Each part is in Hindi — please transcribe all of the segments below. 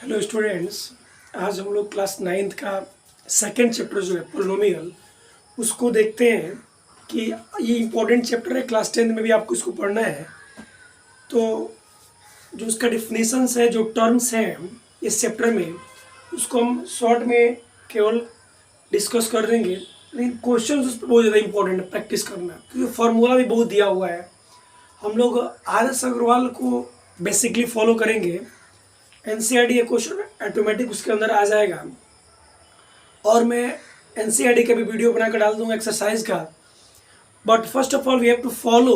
Hello students. आज हम लोग क्लास नाइन्थ का सेकंड चैप्टर जो है पोलिनोमियल उसको देखते हैं कि ये इम्पोर्टेंट चैप्टर है। क्लास टेंथ में भी आपको इसको पढ़ना है। तो जो उसका डिफिनेशंस है, जो टर्म्स हैं इस चैप्टर में, उसको हम शॉर्ट में केवल डिस्कस कर देंगे। लेकिन क्वेश्चन उस पर बहुत ज़्यादा इंपॉर्टेंट है, प्रैक्टिस करना, क्योंकि फार्मूला भी बहुत दिया हुआ है। हम लोग आदर्श अग्रवाल को बेसिकली फॉलो करेंगे। एनसीईआरटी का क्वेश्चन ऑटोमेटिक उसके अंदर आ जाएगा, और मैं एनसीईआरटी का भी वीडियो बनाकर डाल दूंगा एक्सरसाइज का। But first of all we have to follow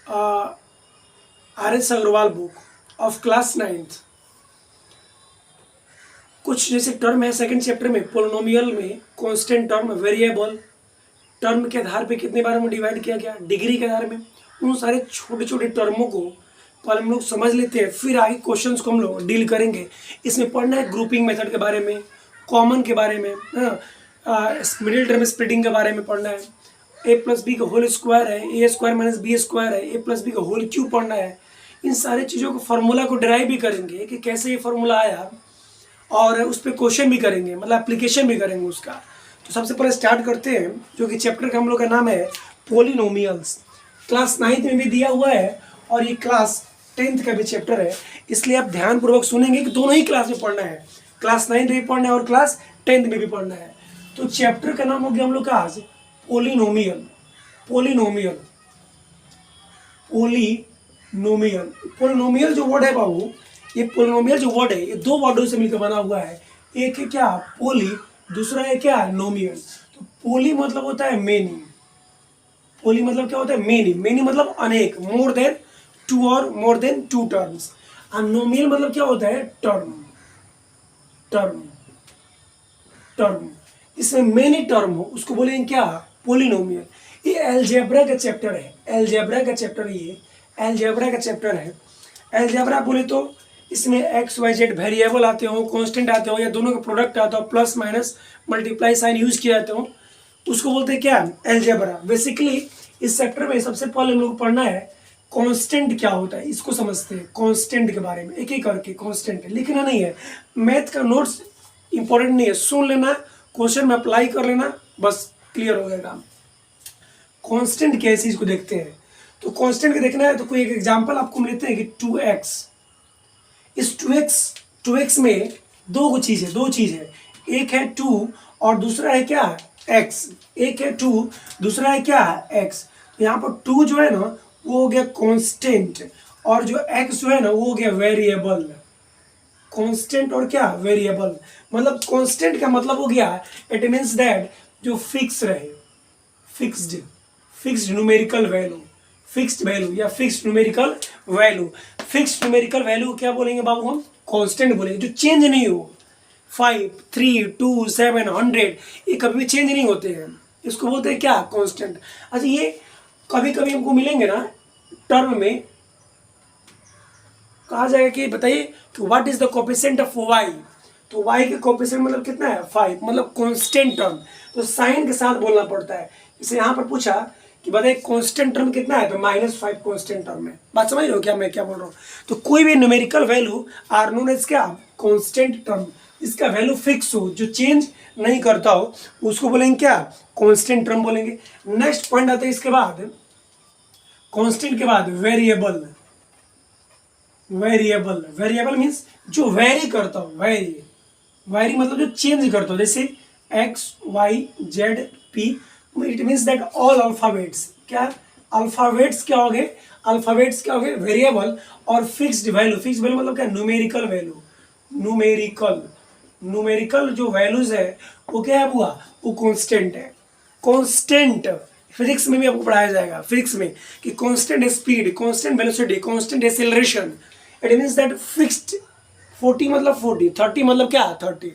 R S. Agarwal book of class ninth. कुछ जैसे टर्म है सेकंड चैप्टर में पोलिनोमियल में, कांस्टेंट टर्म, वेरिएबल टर्म के आधार पे कितने बार में डिवाइड किया गया, डिग्री के आधार में, उन सारे छोटे छोटे टर्मों को पहले हम लोग समझ लेते हैं, फिर आगे क्वेश्चंस को हम लोग डील करेंगे। इसमें पढ़ना है ग्रुपिंग मेथड के बारे में, कॉमन के बारे में, मिडिल टर्म स्प्लिटिंग के बारे में पढ़ना है। ए प्लस बी का होल स्क्वायर है, ए स्क्वायर माइनस बी स्क्वायर है, ए प्लस बी का होल क्यूब पढ़ना है। इन सारी चीज़ों को फार्मूला को डिराइव भी करेंगे कि कैसे ये फार्मूला आया, और उस पर क्वेश्चन भी करेंगे, मतलब एप्लीकेशन भी करेंगे उसका। तो सबसे पहले स्टार्ट करते हैं, जो कि चैप्टर का हम लोग का नाम है पोलिनोमियल्स। क्लास नाइन्थ में भी दिया हुआ है और ये क्लास टेंथ का भी चैप्टर है, इसलिए आप ध्यानपूर्वक सुनेंगे कि दोनों ही क्लास में पढ़ना है। क्लास नाइन्थ में भी पढ़ना है और क्लास टेंथ में भी पढ़ना है। तो चैप्टर का नाम हो गया हम लोग का आज पोलिनोमियल। पोलिनोमियल पोलिनोमियल पोलिनोमियल जो वर्ड है बाबू, ये पोलिनोमियल जो वर्ड है ये दो वर्डों से मिलकर बना हुआ है। एक है क्या पोली, दूसरा है क्या नोमियल। तो पोली मतलब होता है मेनी। पोली मतलब क्या होता है मेनी। मेनी मतलब अनेक, मोर देन टू और मोर देन टू टर्म्स। और नोमियल मतलब क्या होता है टर्म। टर्म टर्म इसमें मेनी टर्म हो उसको बोलेंगे क्या, पोलिनोमियल। ये अलजेब्रा का चैप्टर है। अलजेब्रा का चैप्टर, ये अलजेब्रा का चैप्टर है। अलजेब्रा बोले तो इसमें एक्स वाई जेड वेरिएबल आते हो, कांस्टेंट आते हो, या दोनों का प्रोडक्ट आता हो, plus minus multiply sign use किया जाते हो, उसको बोलते हैं क्या, अलजेब्रा। बेसिकली इस सेक्टर में सबसे पहले हम लोग पढ़ना है कांस्टेंट क्या होता है, इसको समझते हैं कांस्टेंट के बारे में एक एक करके। कांस्टेंट लिखना नहीं है, मैथ का नोट्स इंपॉर्टेंट नहीं है, सुन लेना, क्वेश्चन में अप्लाई कर लेना, बस क्लियर हो गया काम। कांस्टेंट क्या है इसको देखते हैं। तो कांस्टेंट का देखना है तो कोई एक एग्जांपल आपको मिलते हैं कि 2x। इस 2x में दो चीज है, एक है 2 और दूसरा है क्या x। एक है 2, दूसरा है क्या x। तो यहाँ पर 2 जो है ना वो हो गया कांस्टेंट, और जो x जो है ना वो हो गया वेरिएबल। कांस्टेंट और क्या वेरिएबल, मतलब कांस्टेंट का मतलब हो गया इट मीन्स दैट जो फिक्स रहे, fixed numerical value, fixed value या fixed numerical value. Fixed numerical value क्या बोलेंगे बाबू, हम कांस्टेंट बोलेंगे, जो चेंज नहीं हो। 5, 3, 2, 7, 100 ये कभी भी चेंज नहीं होते हैं, इसको बोलते हैं क्या, कांस्टेंट। अच्छा ये कभी कभी हमको मिलेंगे ना टर्म में, कहा जाएगा कि बताइए कि what is the coefficient of y। तो y के कोफिशिएंट मतलब कितना है 5, मतलब कांस्टेंट टर्म। तो साइन के साथ बोलना पड़ता है। इसे यहाँ पर पूछा कि बताइए कांस्टेंट टर्म कितना है, तो -5 कांस्टेंट टर्म है। बात समझ रहे हो क्या मैं क्या बोल रहा हूँ। तो कोई भी numerical value are known as क्या, कांस्टेंट टर्म। इसका वैल्यू फिक्स हो, जो चेंज नहीं करता हो, उसको बोलेंगे क्या, कांस्टेंट टर्म बोलेंगे। नेक्स्ट पॉइंट आता है इसके बाद, कांस्टेंट के बाद वेरिएबल। वेरिएबल मीन्स जो वेरी करता हो, वेरी मतलब जो चेंज करता हो, जैसे x, y, z, p। It means that all alphabets, क्या अल्फाबेट्स क्या हो गए, अल्फाबेट्स क्या हो गए वेरिएबल। और फिक्स्ड वैल्यू मतलब क्या, न्यूमेरिकल वैल्यू। न्यूमेरिकल जो वैल्यूज है वो क्या है हुआ, वो कांस्टेंट है। कांस्टेंट फिजिक्स में भी आपको पढ़ाया जाएगा, फिजिक्स में, कि constant speed, constant velocity, constant acceleration. It means that fixed. 40 मतलब 40, 30 मतलब क्या 30,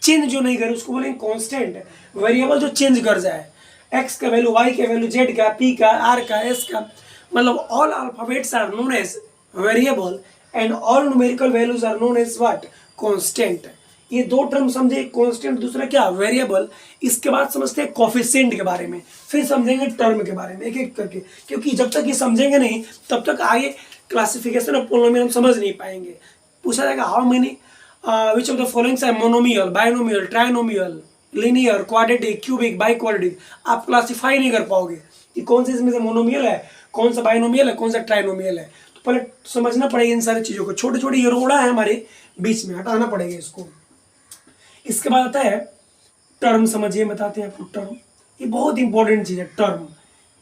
चेंज जो नहीं करे उसको बोलेंगे कांस्टेंट। वेरिएबल जो चेंज कर जाए, x का वैल्यू, y का वैल्यू, z का, p का, r का, s का, मतलब all alphabets are known as variable and all numerical values are known as what, constant. ये दो टर्म समझे, कांस्टेंट दूसरा क्या वेरिएबल। इसके बाद समझते हैं कोफिशिएंट के बारे में, फिर समझेंगे टर्म के बारे में एक एक करके, क्योंकि जब तक ये समझेंगे नहीं तब तक आगे क्लासिफिकेशन ऑफ पोलिनोमियल हम समझ नहीं पाएंगे। पूछा जाएगा how many which of the followings है monomial, binomial, trinomial, linear, quadratic, cubic, biquadratic. आप क्लासिफाई नहीं कर पाओगे कि कौन से इसमें से मोनोमियल है, कौन सा बाइनोमियल है, कौन सा ट्राइनोमियल है। तो पहले समझना पड़ेगा इन सारी चीज़ों को। छोटे छोटे ये रोड़ा है हमारे बीच में, हटाना पड़ेगा इसको। इसके बाद आता है टर्म। समझिए, बताते हैं आपको टर्म। ये बहुत इंपॉर्टेंट चीज़ है टर्म।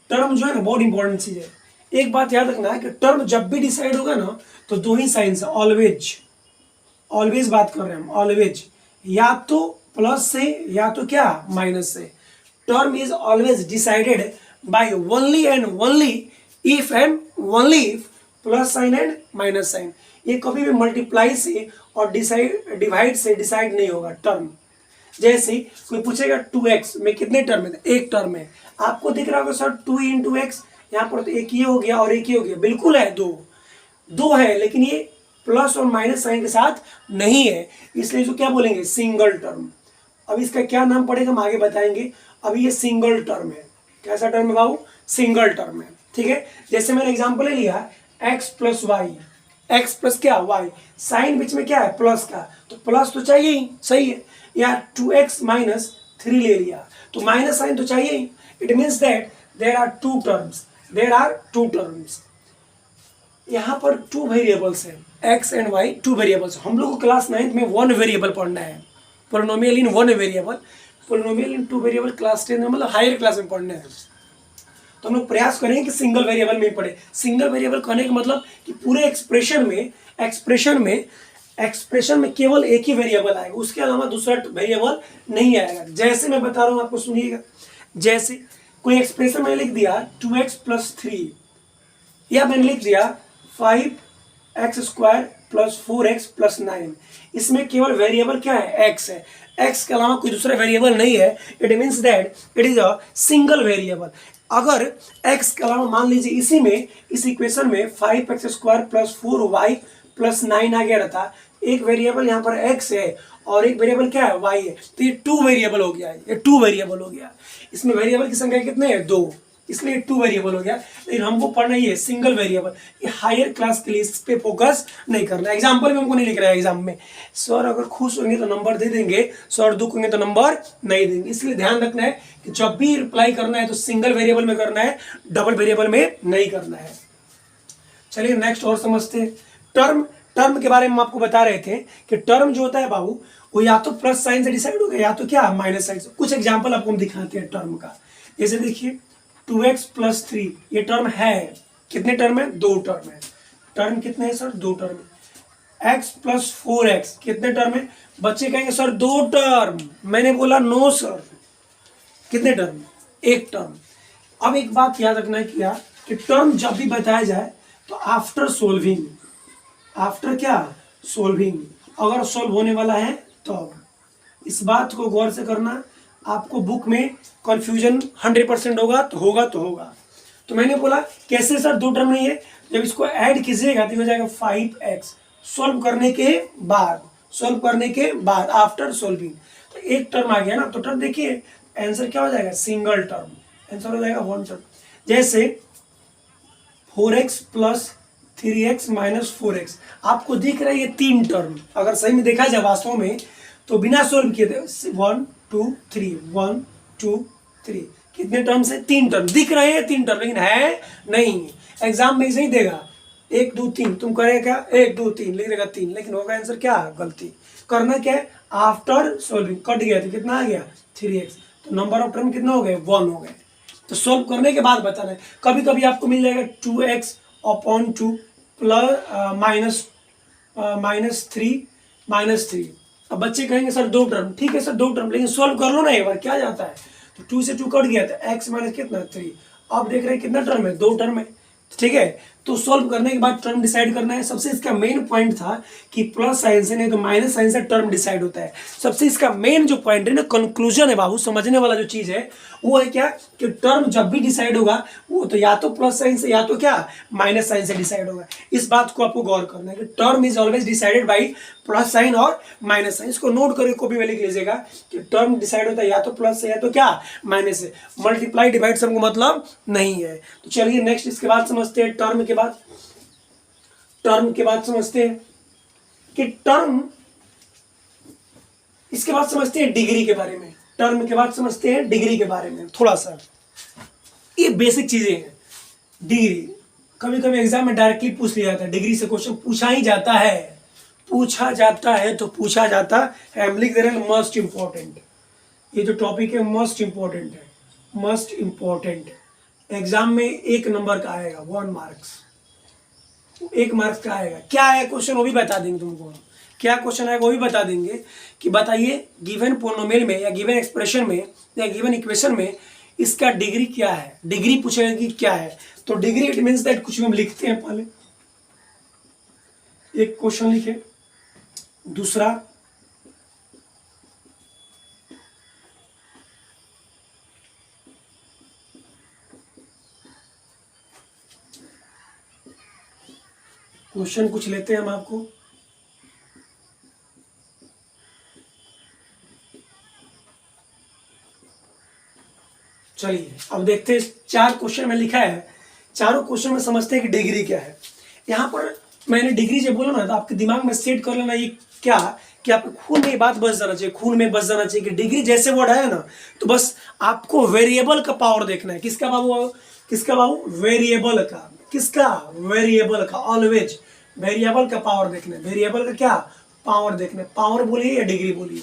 टर्म जो है ना बहुत इंपॉर्टेंट चीज़ है। एक बात याद रखना है कि टर्म जब भी डिसाइड होगा ना तो दो ही साइंस है, ऑलवेज। ऑलवेज बात कर रहे हैं हम, ऑलवेज, या तो प्लस से या तो क्या माइनस से। Term is always decided by only and only if and only if plus sign and minus sign. ये कभी भी मल्टीप्लाई से और डिवाइड से डिसाइड नहीं होगा टर्म। जैसे कोई पूछेगा 2x में कितने टर्म है, एक टर्म है। आपको दिख रहा होगा सर 2 इंटू एक्स, यहाँ पर तो एक ही हो गया और एक ही हो गया। बिल्कुल है, दो है, लेकिन ये प्लस और माइनस साइन के साथ नहीं है, इसलिए जो क्या बोलेंगे सिंगल टर्म। अब इसका क्या नाम पड़ेगा हम आगे बताएंगे। अभी ये सिंगल टर्म है। कैसा टर्म है बाबू, सिंगल टर्म है। ठीक है, जैसे मैंने एग्जांपल ले लिया x plus y, x plus क्या वाई, साइन बीच में क्या है प्लस का, तो प्लस तो चाहिए ही, सही है। या 2x माइनस 3 ले लिया तो माइनस साइन तो चाहिए ही। It means that there are two terms. यहाँ पर 2 वेरिएबल्स हैं, x एंड y 2 वेरिएबल्स। हम लोग को क्लास 9th में 1 वेरिएबल पढ़ना है, पोलिनोमियल इन 1 वेरिएबल। पोलिनोमियल इन 2 वेरिएबल क्लास 10 में, मतलब हायर क्लास में पढ़ना है। तो हम लोग प्रयास करेंगे कि सिंगल वेरिएबल में ही पढ़े। सिंगल वेरिएबल कहने का मतलब कि पूरे एक्सप्रेशन में केवल एक ही वेरिएबल आएगा, उसके अलावा दूसरा वेरिएबल नहीं आएगा। जैसे मैं बता रहा हूँ आपको, सुनिएगा। जैसे कोई एक्सप्रेशन मैंने लिख दिया 2x प्लस 3, या मैंने लिख दिया 5x square plus 4x plus 9। इसमें केवल वेरिएबल क्या है, x है। x के अलावा कोई दूसरा वेरिएबल नहीं है। It means that it is a single variable. अगर x के अलावा मान लीजिए इस इक्वेशन में 5x square plus 4y plus 9 आ गया रहता, एक वेरिएबल यहाँ पर x है और एक वेरिएबल क्या है y है, तो ये 2 वेरिएबल हो गया। ये 2 वेरिएबल हो गया। इसमें वेरिएबल की संख्या कितने हैं, 2, इसलिए 2 वेरिएबल हो गया। लेकिन हमको पढ़ना ही है सिंगल वेरिएबल। ये हायर क्लास के लिए इस पे फोकस नहीं करना। एग्जाम्पल में हमको नहीं लिख रहा है एग्जाम में। सर अगर खुश होंगे तो नंबर दे देंगे, सर दुख होंगे तो नंबर नहीं देंगे। इसलिए ध्यान रखना है कि जब भी रिप्लाई करना है तो सिंगल वेरिएबल में करना है, डबल वेरिएबल में नहीं करना है। चलिए नेक्स्ट और समझते हैं। टर्म के बारे में हम आपको बता रहे थे कि टर्म जो होता है बाबू, वो या तो प्लस साइन से डिसाइड होगा या तो क्या माइनस साइन से। कुछ एग्जाम्पल आपको हम दिखाते हैं टर्म का। जैसे देखिए 2x प्लस 3, ये टर्म है। कितने टर्म है, 2 टर्म है। टर्म कितने हैं सर, 2 टर्म है। x प्लस 4x कितने टर्म है, बच्चे कहेंगे सर 2 टर्म। मैंने बोला नो सर, कितने टर्म, 1 टर्म। अब एक बात याद रखना है क्या, कि टर्म जब भी बताया जाए तो आफ्टर सोल्विंग, अगर सोल्व होने वाला है तो इस बात को गौर से करना। आपको बुक में कंफ्यूजन 100% होगा तो होगा। तो मैंने बोला कैसे सर 2 टर्म नहीं है, जब इसको ऐड कीजिएगा तो हो जाएगा 5x सॉल्व करने के बाद आफ्टर सॉल्विंग। तो 1 टर्म आ गया ना, तो टर्म देखिए आंसर क्या हो जाएगा, सिंगल टर्म, आंसर हो जाएगा 1 टर्म। जैसे 4x plus 3x minus 4x, आपको दिख रहा है ये 3 टर्म। अगर सही में देखा जाए वास्तव में तो बिना सोल्व किए थे 1 2 3 1 2 3, कितने टर्म से, 3 टर्म दिख रहे हैं, 3 टर्म, लेकिन है नहीं। एग्जाम में ऐसे ही देगा 1 2 3, तुम करेगा क्या 1 2 3 लिख देगा 3, लेकिन होगा आंसर क्या, गलती। करना क्या है, आफ्टर सोल्विंग कट गया तो कितना आ गया 3x, तो नंबर ऑफ टर्म कितना हो गए 1 हो गए। तो सोल्व करने के बाद बताना है। कभी कभी आपको मिल जाएगा 2x अपॉन 2 प्लस माइनस 3। अब बच्चे कहेंगे सर 2 टर्म, ठीक है सर 2 टर्म, लेकिन सोल्व कर लो ना एक बार, क्या जाता है। तो 2 से 2 कट गया था, x माइनस कितना 3। अब देख रहे हैं कितना टर्म है, 2 टर्म है, ठीक है। तो सोल्व करने के बाद टर्म डिसाइड करना है। सबसे इसका मेन पॉइंट था कि प्लस साइन से नहीं तो माइनस साइन से टर्म डिसाइड होता है। सबसे इसका मेन जो पॉइंट है ना, कंक्लूजन है बाबू, समझने वाला जो चीज है वो है क्या, कि टर्म जब भी डिसाइड होगा वो तो या तो प्लस साइन से या तो क्या माइनस साइन से डिसाइड होगा। इस बात को आपको गौर करना है कि term is always decided by plus sign और माइनस साइन। इसको नोट करके कॉपी में लिख लीजिएगा कि टर्म डिसाइड होता है या तो प्लस से या तो क्या माइनस से। मल्टीप्लाई डिवाइड से हमको मतलब नहीं है। तो चलिए नेक्स्ट इसके बाद समझते हैं टर्म के बाद समझते हैं कि टर्म, इसके बाद समझते हैं डिग्री के बारे में, टर्म के बाद समझते हैं डिग्री के बारे में थोड़ा सा। ये बेसिक चीजें हैं। डिग्री कभी कभी एग्जाम में डायरेक्टली पूछ लिया जाता है, डिग्री से क्वेश्चन पूछा ही जाता है, पूछा जाता है तो पूछा जाता है। हम लिख दे रहे हैं मोस्ट इंपॉर्टेंट। ये जो टॉपिक है मोस्ट इंपॉर्टेंट है, मोस्ट इंपॉर्टेंट। एग्जाम में 1 नंबर का आएगा, 1 मार्क्स, 1 मार्क्स का आएगा। क्या है क्वेश्चन वो भी बता देंगे तुमको, क्या क्वेश्चन आएगा वो भी बता देंगे कि बताइए गिवन पोलिनोमियल में या गिवन एक्सप्रेशन में या गिवन इक्वेशन में इसका डिग्री क्या है। डिग्री पूछेगा कि क्या है, तो डिग्री इट मीन्स दैट कुछ भी हम लिखते हैं। पहले एक क्वेश्चन लिखे, दूसरा क्वेश्चन कुछ लेते हैं हम आपको। चलिए अब देखते हैं, 4 क्वेश्चन में लिखा है, चारों क्वेश्चन में समझते हैं कि डिग्री क्या है। यहाँ पर मैंने डिग्री जब बोला ना तो आपके दिमाग में सेट कर लेना ये क्या, कि आपके खून में ये बात बस जाना चाहिए, खून में बस जाना चाहिए कि डिग्री जैसे वर्ड है ना तो बस आपको वेरिएबल का पावर देखना है। किसका बाबू, किसका बाबू, वेरिएबल का। किसका, वेरिएबल का। ऑलवेज वेरिएबल का पावर देखना है, वेरिएबल का क्या, पावर देखना है। पावर बोलिए या डिग्री बोलिए,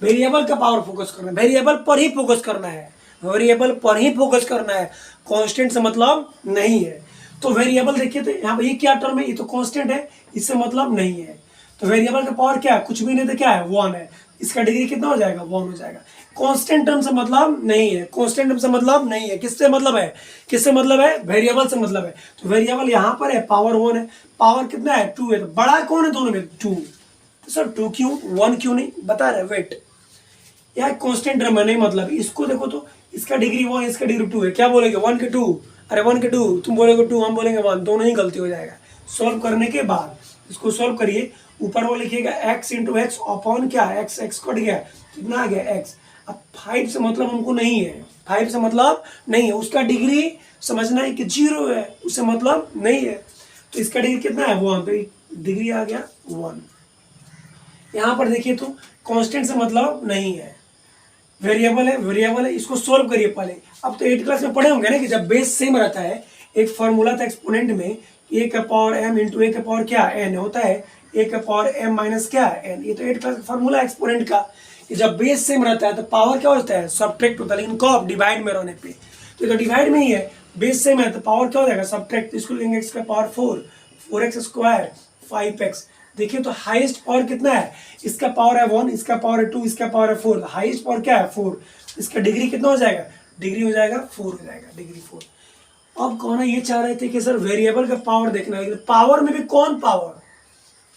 वेरिएबल का पावर फोकस करना है, वेरिएबल पर ही फोकस करना है, वेरिएबल पर ही फोकस करना है, कांस्टेंट से मतलब नहीं है। तो वेरिएबल देखिए, तो यहाँ पर ये क्या टर्म है, ये तो कांस्टेंट है, इससे मतलब नहीं है। तो वेरिएबल का पावर क्या है, कुछ भी नहीं तो क्या है, 1 है। इसका डिग्री कितना हो जाएगा, 1 हो जाएगा। कांस्टेंट टर्म से मतलब नहीं है, कांस्टेंट टर्म से मतलब नहीं है। किससे मतलब है, किससे मतलब है, वेरिएबल से मतलब है। तो वेरिएबल यहाँ पर है, पावर 1 है। पावर कितना है, 2 है। तो बड़ा कौन है दोनों में, 2। तो सर 2 क्यों, 1 क्यों नहीं, बता रहे वेट। यार कांस्टेंट टर्म है, नहीं मतलब। इसको देखो तो इसका डिग्री 1, इसका डिग्री 2 है। क्या बोलेंगे, 1 के 2, अरे 1 के 2, तुम बोलेगे 2, हम बोलेंगे 1, दोनों ही गलती हो जाएगा। सॉल्व करने के बाद इसको सॉल्व करिए, ऊपर वो लिखिएगा x इंटू एक्स अपॉन क्या, x, x कट गया, कितना आ गया x। अब 5 से मतलब हमको नहीं है, 5 से मतलब नहीं है। उसका डिग्री समझना है कि 0 है, उससे मतलब नहीं है। तो इसका डिग्री कितना है, 1, तो डिग्री आ गया 1। यहाँ पर देखिए तो कांस्टेंट से मतलब नहीं है, वेरिएबल है, वेरिएबल है। इसको सोल्व करिए पहले। अब तो 8 क्लास में पढ़े होंगे ना कि जब बेस सेम रहता है, एक फॉर्मूला था एक्सपोनेंट में, a का पावर m इंटू a का पावर क्या n होता है, a का पावर m माइनस क्या n। ये तो 8 क्लास का फॉर्मूला एक्सपोनेंट का, कि जब बेस सेम रहता है तो पावर क्या होता है, सब्ट्रैक्ट होता है। लेकिन कब, डिवाइड में रहने पे। तो डिवाइड में ही है, बेस सेम है तो पावर क्या हो जाएगा, सब्ट्रैक्ट। इसको लेंगे x का पावर 4, 4x स्क्वायर 5x। देखिए तो हाईएस्ट पावर कितना है, इसका पावर है 1, इसका पावर है 2, इसका पावर है 4। हाईएस्ट पावर क्या है, 4। इसका डिग्री कितना हो जाएगा, डिग्री हो जाएगा 4 हो जाएगा, डिग्री 4। अब कौन ये चाह रहे थे कि सर वेरिएबल का पावर देखना है, पावर में भी कौन पावर,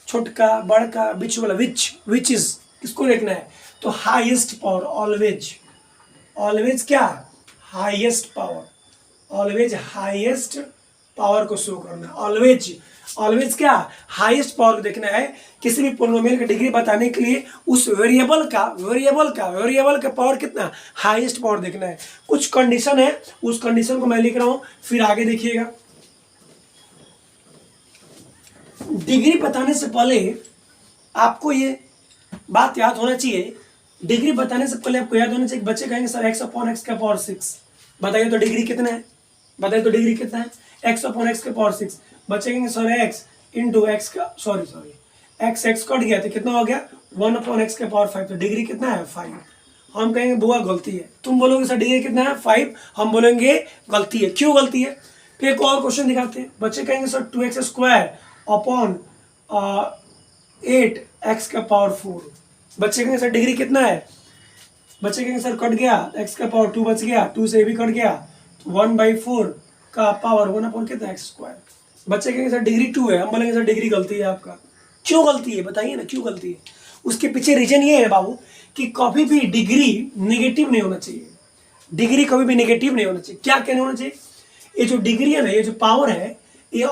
छोटका बड़का बीच वाला, विच इज, किसको देखना है। तो हाईएस्ट पावर, ऑलवेज, ऑलवेज क्या, highest power, always highest power को शो करना है। ऑलवेज, ऑलवेज क्या, हाईएस्ट पावर को देखना है। किसी भी पोलिनोमियल का डिग्री बताने के लिए उस वेरिएबल का पावर कितना, हाईएस्ट पावर देखना है। कुछ कंडीशन है, उस कंडीशन को मैं लिख रहा हूं, फिर आगे देखिएगा। डिग्री बताने से पहले आपको ये बात याद होना चाहिए, डिग्री बताने से पहले आपको याद होना चाहिए। बच्चे कहेंगे सर x अपॉन एक्स का पावर 6, बताइए तो डिग्री कितना है, बताइए तो डिग्री कितना है, x अपॉन एक्स का पावर 6। बच्चे कहेंगे सर x इंटू एक्स का, सॉरी x कट गया तो कितना हो गया, 1 अपॉन एक्स का पावर 5। तो डिग्री कितना है, 5। हम कहेंगे बुआ गलती है, तुम बोलोगे सर डिग्री कितना है, 5, हम बोलेंगे गलती है। क्यों गलती है, फिर एक और क्वेश्चन दिखाते हैं। बच्चे कहेंगे sir 2x square upon 8x का पावर 4। बच्चे कहेंगे सर डिग्री कितना है, बच्चे कहेंगे सर कट गया, x का पावर 2 बच गया, 2 से ये भी कट गया, तो 1/4 का पावर 1 अपॉन कितना, x स्क्वायर। बच्चे कहेंगे सर डिग्री 2 है, हम बोलेंगे सर डिग्री गलती है आपका। क्यों गलती है, बताइए ना क्यों गलती है। उसके पीछे रीजन ये है बाबू कि कभी भी डिग्री नेगेटिव नहीं होना चाहिए, डिग्री कभी भी नेगेटिव नहीं होना चाहिए। क्या कहने होना चाहिए, ये जो डिग्री है ना, ये जो पावर है, ये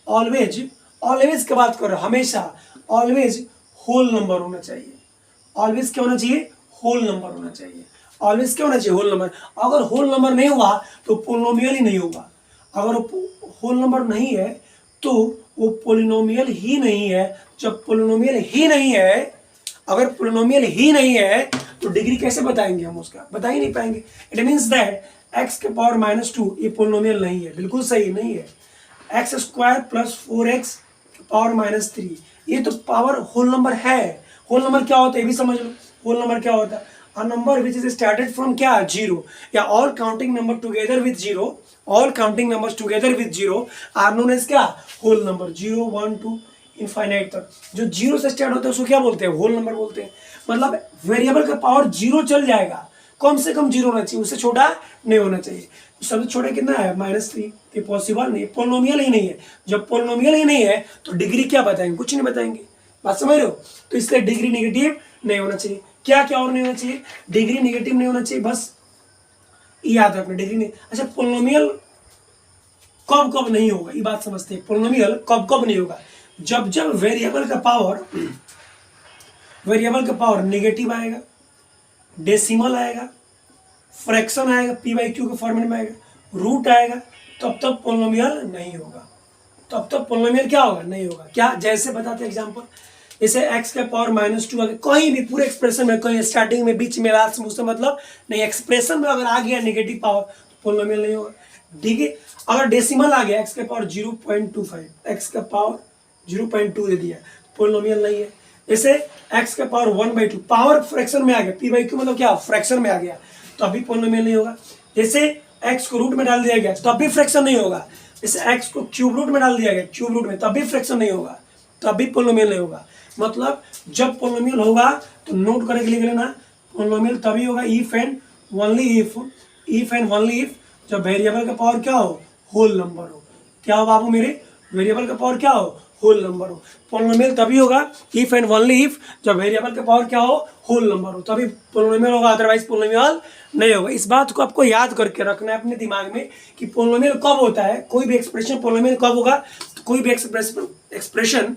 ऑलवेज की बात कर रहे हो, हमेशा ऑलवेज होल नंबर होना चाहिए। ऑलवेज क्या होना चाहिए, होल नंबर होना चाहिए। ऑलवेज क्या होना चाहिए, होल नंबर। अगर होल नंबर नहीं हुआ तो पोलिनोमियल ही नहीं होगा। अगर होल नंबर नहीं है तो वो पोलिनोमियल ही नहीं है। जब पोलिनोमियल ही नहीं है, अगर पोलिनोमियल ही नहीं है तो डिग्री कैसे बताएंगे हम उसका? बता ही नहीं पाएंगे। इट मीन्स दैट एक्स के पावर -2 ये पोलिनोमियल नहीं है, बिल्कुल सही नहीं है। X square plus 4x power -3 ये तो पावर होल नंबर है। होल नंबर क्या होता है ये भी समझ लो। होल नंबर क्या होता है? A number which is started from क्या? 0, या all counting number together with 0, all counting numbers together with 0 are known as क्या? Whole number. 0 1 2 इनफाइनाइट तक जो 0 से स्टार्ट होता है उसको क्या बोलते हैं? होल नंबर बोलते हैं। मतलब वेरिएबल का पावर 0 चल जाएगा, कम से कम 0 होना चाहिए, उससे छोटा नहीं होना चाहिए। सबसे छोटा कितना है? -3। ये पॉसिबल नहीं है, पोलिनोमियल ही नहीं है। जब पोलिनोमियल ही नहीं है तो डिग्री क्या बताएंगे? कुछ नहीं बताएंगे। बात समझ रहे हो? तो इसलिए डिग्री नेगेटिव नहीं होना चाहिए। क्या क्या और नहीं होना चाहिए? डिग्री नेगेटिव नहीं होना चाहिए, बस याद रखना डिग्री नहीं। अच्छा, पोलिनोमियल कब कब नहीं होगा ये बात समझते हैं। पोलिनोमियल कब कब नहीं होगा? जब जब वेरिएबल का पावर नेगेटिव आएगा, डेसिमल आएगा, फ्रैक्शन आएगा, p/q के फॉर्मेट में आएगा, रूट आएगा, तब पोलिनोमियल नहीं होगा। तब पोलिनोमियल क्या होगा? नहीं होगा। क्या? जैसे बताते हैं एग्जांपल, जैसे x के पावर -2 अगर कहीं भी पूरे एक्सप्रेशन में, कहीं स्टार्टिंग में, बीच में, लास्ट में, उससे मतलब नहीं, एक्सप्रेशन में अगर आ गया नेगेटिव पावर तो पोलिनोमियल नहीं होगा। ठीक है। अगर डेसिमल आ गया x के पावर 0.25, x का पावर 0.2 दे दिया, पोलिनोमियल नहीं है। जैसे x के पावर 1/2 पावर फ्रैक्शन में आ गया, p/q मतलब क्या? फ्रैक्शन में आ गया, तो अभी पोलिनोमियल नहीं होगा। जैसे x को रूट में डाल दिया गया तब भी फ्रैक्शन नहीं होगा। जैसे x को क्यूब रूट में डाल दिया गया, क्यूब रूट में, तब भी फ्रैक्शन नहीं होगा, तब भी पोलिनोमियल नहीं होगा। मतलब जब पोलिनोमियल होगा तो नोट करके लिख लेना, पोलिनोमियल तभी होगा इफ एंड ओनली इफ जब वेरिएबल का पावर क्या हो? होल नंबर हो। क्या हो बाबू मेरे? वेरिएबल का पावर क्या हो? होल नंबर हो। पोलिनोमियल तभी होगा इफ एंड ओनली इफ जब वेरिएबल का पावर क्या हो? होल नंबर हो, तभी पोलिनोमियल होगा, अदरवाइज पोलिनोमियल नहीं होगा। इस बात को आपको याद करके रखना है अपने दिमाग में कि पोलिनोमियल कब होता है, कोई भी एक्सप्रेशन पोलिनोमियल कब होगा? कोई भी एक्सप्रेशन